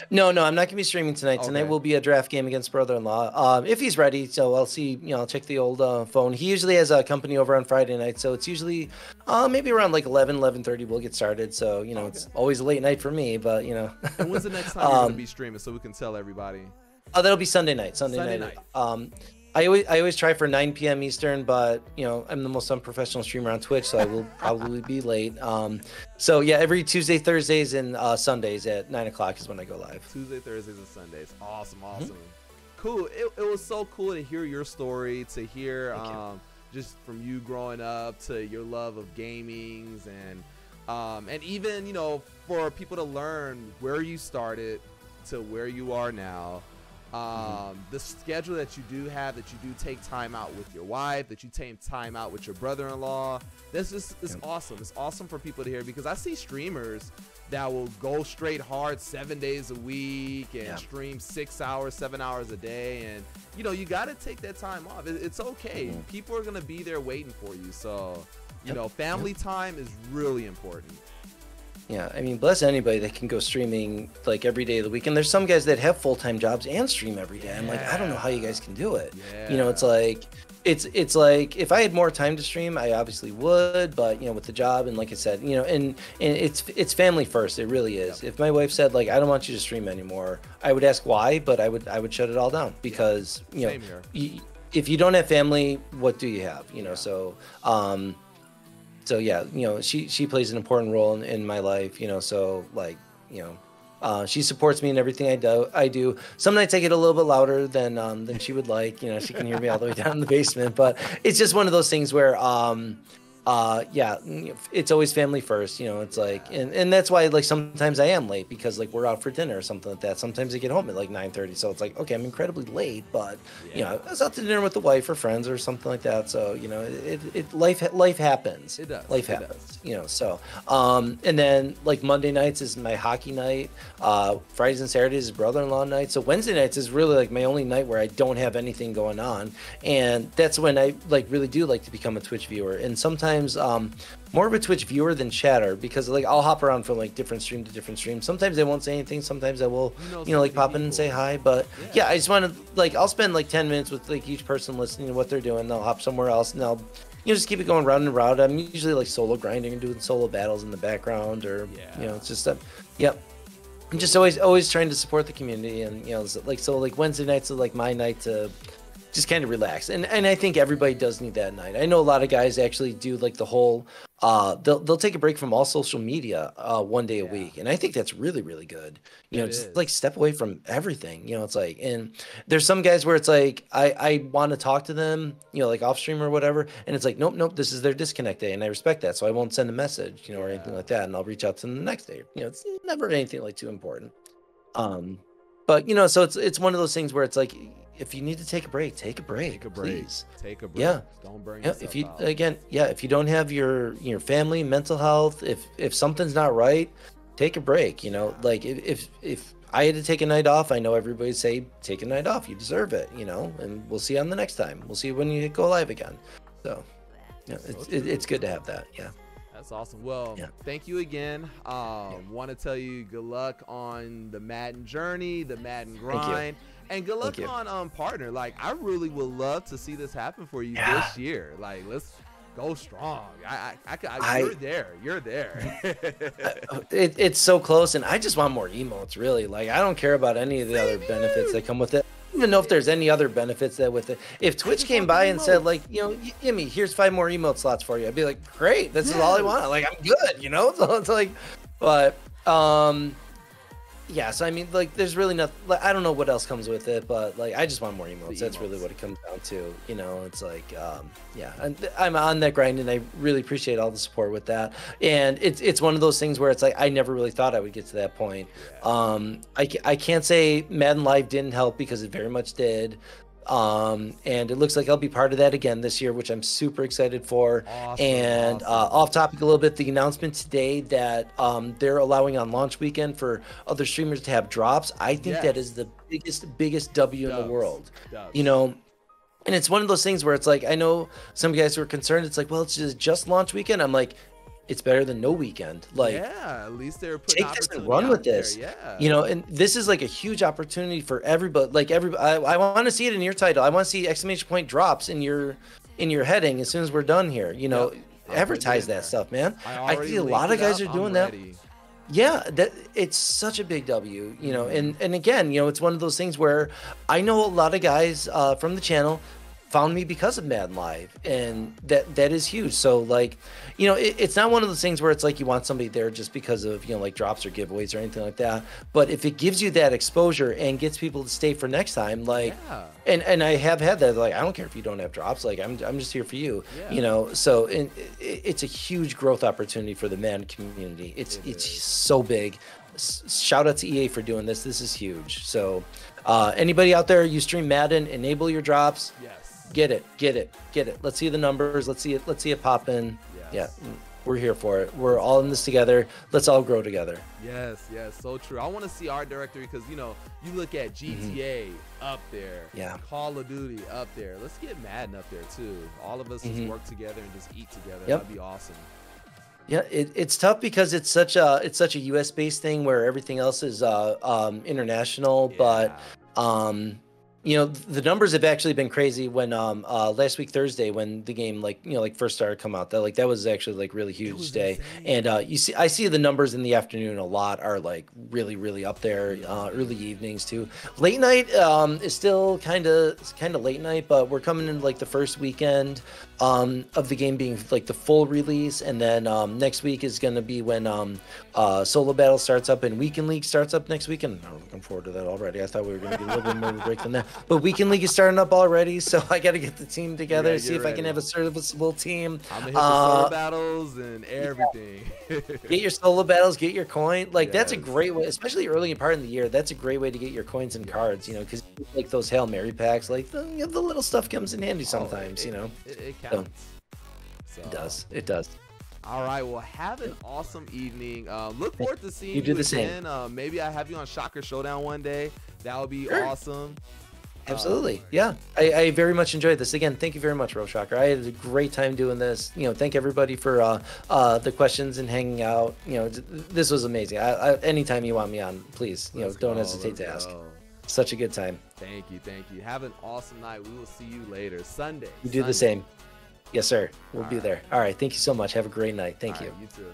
No, I'm not gonna be streaming tonight. Tonight will be a draft game against brother-in-law. If he's ready, so I'll see. You know, I'll check the old phone. He usually has a company over on Friday night, so it's usually maybe around like 11:30 we'll get started. So you know, it's always a late night for me, but you know.
And when's the next time you're gonna be streaming, so we can tell everybody?
That'll be Sunday night. Sunday night. I always try for 9 p.m. Eastern, but you know, I'm the most unprofessional streamer on Twitch, so I will probably be late. So yeah, every Tuesday, Thursdays, and Sundays at 9 o'clock is when I go live.
Tuesday, Thursdays, and Sundays. Awesome. Cool. It was so cool to hear your story, to hear just from you growing up to your love of gamings, and even, you know, for people to learn where you started to where you are now. The schedule that you do have, that you do take time out with your wife, that you take time out with your brother-in-law. This is awesome. It's awesome for people to hear, because I see streamers that will go straight hard 7 days a week and stream 6 hours, 7 hours a day. And, you know, you got to take that time off. It's okay. People are going to be there waiting for you. So, you know, family time is really important.
Yeah, I mean, bless anybody that can go streaming like every day of the week. And there's some guys that have full-time jobs and stream every day. I'm like, I don't know how you guys can do it. You know, it's like if I had more time to stream, I obviously would, but you know, with the job, and like I said, you know, and it's family first. It really is. If my wife said like, I don't want you to stream anymore, I would ask why, but I would shut it all down, because you know, if you don't have family, what do you have? You know, so yeah, you know, she plays an important role in my life, you know, so like, you know, she supports me in everything I do. Some nights I get a little bit louder than she would like, you know, she can hear me all the way down in the basement, but it's just one of those things where, yeah, it's always family first, you know. It's like, and that's why like sometimes I am late, because like we're out for dinner or something like that. Sometimes I get home at like 9:30, so it's like, okay, I'm incredibly late, but you know, I was out to dinner with the wife or friends or something like that. So you know, life happens.
It does.
Life happens. You know, so and then like Monday nights is my hockey night. Fridays and Saturdays is brother-in-law night. So Wednesday nights is really like my only night where I don't have anything going on, and that's when I like really do like to become a Twitch viewer. And sometimes more of a Twitch viewer than chatter, because like I'll hop around from like different stream to different stream. Sometimes I won't say anything, sometimes I will, you know, like pop in and say hi. But yeah, I just want to like, I'll spend like 10 minutes with like each person listening to what they're doing. They'll hop somewhere else and I'll, you know, just keep it going round and round. I'm usually like solo grinding and doing solo battles in the background, or you know, it's just yep. I'm just always trying to support the community, and you know, like so like Wednesday nights are like my night to just kind of relax. And I think everybody does need that night. I know a lot of guys actually do like the whole they'll take a break from all social media 1 day a week. And I think that's really, really good. You know, just like step away from everything. You know, it's like, and there's some guys where it's like I want to talk to them, you know, like off stream or whatever, and it's like, nope, this is their disconnect day, and I respect that. So I won't send a message, you know, or anything like that, and I'll reach out to them the next day. You know, it's never anything like too important. But you know, so it's one of those things where it's like, if you need to take a break, take a break.
Take a break.
Please.
Take a break.
Yeah.
Don't burn yourself
if you
out.
again, if you don't have your family, mental health, if something's not right, take a break. You know, like if I had to take a night off, I know everybody say take a night off. You deserve it. You know, and we'll see you on the next time. We'll see you when you go live again. So, yeah, it's good to have that. Yeah.
That's awesome. Well, thank you again. Want to tell you good luck on the Madden journey, the Madden grind, and good luck on partner. Like, I really would love to see this happen for you this year. Like, let's go strong. You're there.
It's so close, and I just want more emotes. Really, like I don't care about any of the other benefits that come with it. I don't even know if there's any other benefits that with it. If Twitch came by and said, like, you know, Yimmy, here's 5 more emote slots for you, I'd be like, great, this is all I want. Like, I'm good, you know. So it's like, but yeah. So I mean, like, there's really nothing. Like, I don't know what else comes with it, but like, I just want more emotes. That's really what it comes down to. You know, it's like, I'm on that grind, and I really appreciate all the support with that. And it's one of those things where it's like, I never really thought I would get to that point. I can't say Madden Live didn't help, because it very much did. And it looks like I'll be part of that again this year, which I'm super excited for. Awesome. Off topic a little bit, the announcement today that they're allowing on launch weekend for other streamers to have drops. I think that is the biggest W in the world. You know, and it's one of those things where it's like, I know some guys who are concerned. It's like, well, it's just launch weekend. I'm like, it's better than no weekend. Like,
at least they're putting
take this and run with this. You know, and this is like a huge opportunity for everybody. Like, I want to see it in your title. I want to see exclamation point drops in your heading as soon as we're done here. You know, advertise that stuff, man. I see a lot of guys are doing that. Yeah, that it's such a big W. You know, and again, you know, it's one of those things where I know a lot of guys from the channel found me because of Madden Live, and that is huge. So like, you know, it's not one of those things where it's like you want somebody there just because of, you know, like drops or giveaways or anything like that. But if it gives you that exposure and gets people to stay for next time, like, and I have had that, like, I don't care if you don't have drops, like I'm just here for you, you know. So it's a huge growth opportunity for the Madden community. It's so big. Shout out to EA for doing this. This is huge. So anybody out there, you stream Madden, enable your drops. Get it. Let's see the numbers. Let's see it pop in. Yeah, we're here for it. We're all in this together. Let's all grow together.
Yes, so true. I want to see our directory, because, you know, you look at GTA up there, Call of Duty up there. Let's get Madden up there too. All of us just work together and just eat together. That'd be awesome.
Yeah, it's tough because it's such a US based thing where everything else is international, but you know, the numbers have actually been crazy. When last week Thursday, when the game first started to come out, that was actually like really huge day. Insane. And I see the numbers in the afternoon a lot are like really up there. Early evenings too. Late night is still kind of late night, but we're coming in like the first weekend of the game being like the full release, and then next week is going to be when solo battle starts up and weekend league starts up next weekend. I'm looking forward to that already. I thought we were going to get a little bit more of a break than that, but weekend league is starting up already, so I got to get the team together, see if I can have a serviceable team.
I'm gonna hit the solo battles and everything.
Get your solo battles, get your coin. Like that's a great way, especially early in part of the year. That's a great way to get your coins and cards. You know, because like those Hail Mary packs, like the little stuff comes in handy sometimes. You know,
it counts.
So, it does.
All right, well, have an awesome evening. Look forward to seeing you
do the
again.
Same.
Maybe I have you on Shocker Showdown one day. That would be awesome.
Absolutely. Yeah, I very much enjoyed this. Again, thank you very much, Ro Shocker. I had a great time doing this. You know, thank everybody for the questions and hanging out. You know, this was amazing. Anytime you want me on, please, you know, don't hesitate to ask. Such a good time.
Thank you. Have an awesome night. We will see you later. Sunday.
You do the same. Yes, sir. We'll be there. All right. Thank you so much. Have a great night. Thank you.
You too.